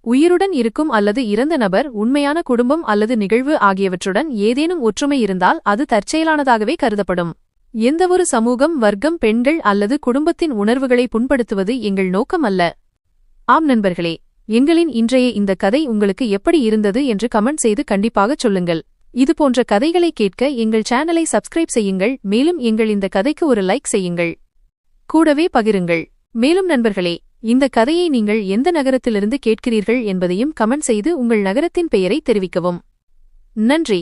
உயிருடன் இருக்கும் அல்லது இறந்த நபர், உண்மையான குடும்பம் அல்லது நிகழ்வு ஆகியவற்றுடன் ஏதேனும் ஒற்றுமை இருந்தால் அது தற்செயலானதாகவே கருதப்படும். எந்தவொரு சமூகம், வர்க்கம், பெண்கள் அல்லது குடும்பத்தின் உணர்வுகளை புண்படுத்துவது எங்கள் நோக்கம் அல்ல. ஆம் நண்பர்களே, எங்களின் இன்றைய இந்த கதை உங்களுக்கு எப்படி இருந்தது என்று கமெண்ட் செய்து கண்டிப்பாகச் சொல்லுங்கள். இதுபோன்ற கதைகளை கேட்க எங்கள் சேனலை சப்ஸ்கிரைப் செய்யுங்கள். மேலும் எங்கள் இந்த கதைக்கு ஒரு லைக் செய்யுங்கள். கூடவே பகிருங்கள். மேலும் நண்பர்களே, இந்த கதையை நீங்கள் எந்த நகரத்திலிருந்து கேட்கிறீர்கள் என்பதையும் கமெண்ட் செய்து உங்கள் நகரத்தின் பெயரை தெரிவிக்கவும். நன்றி.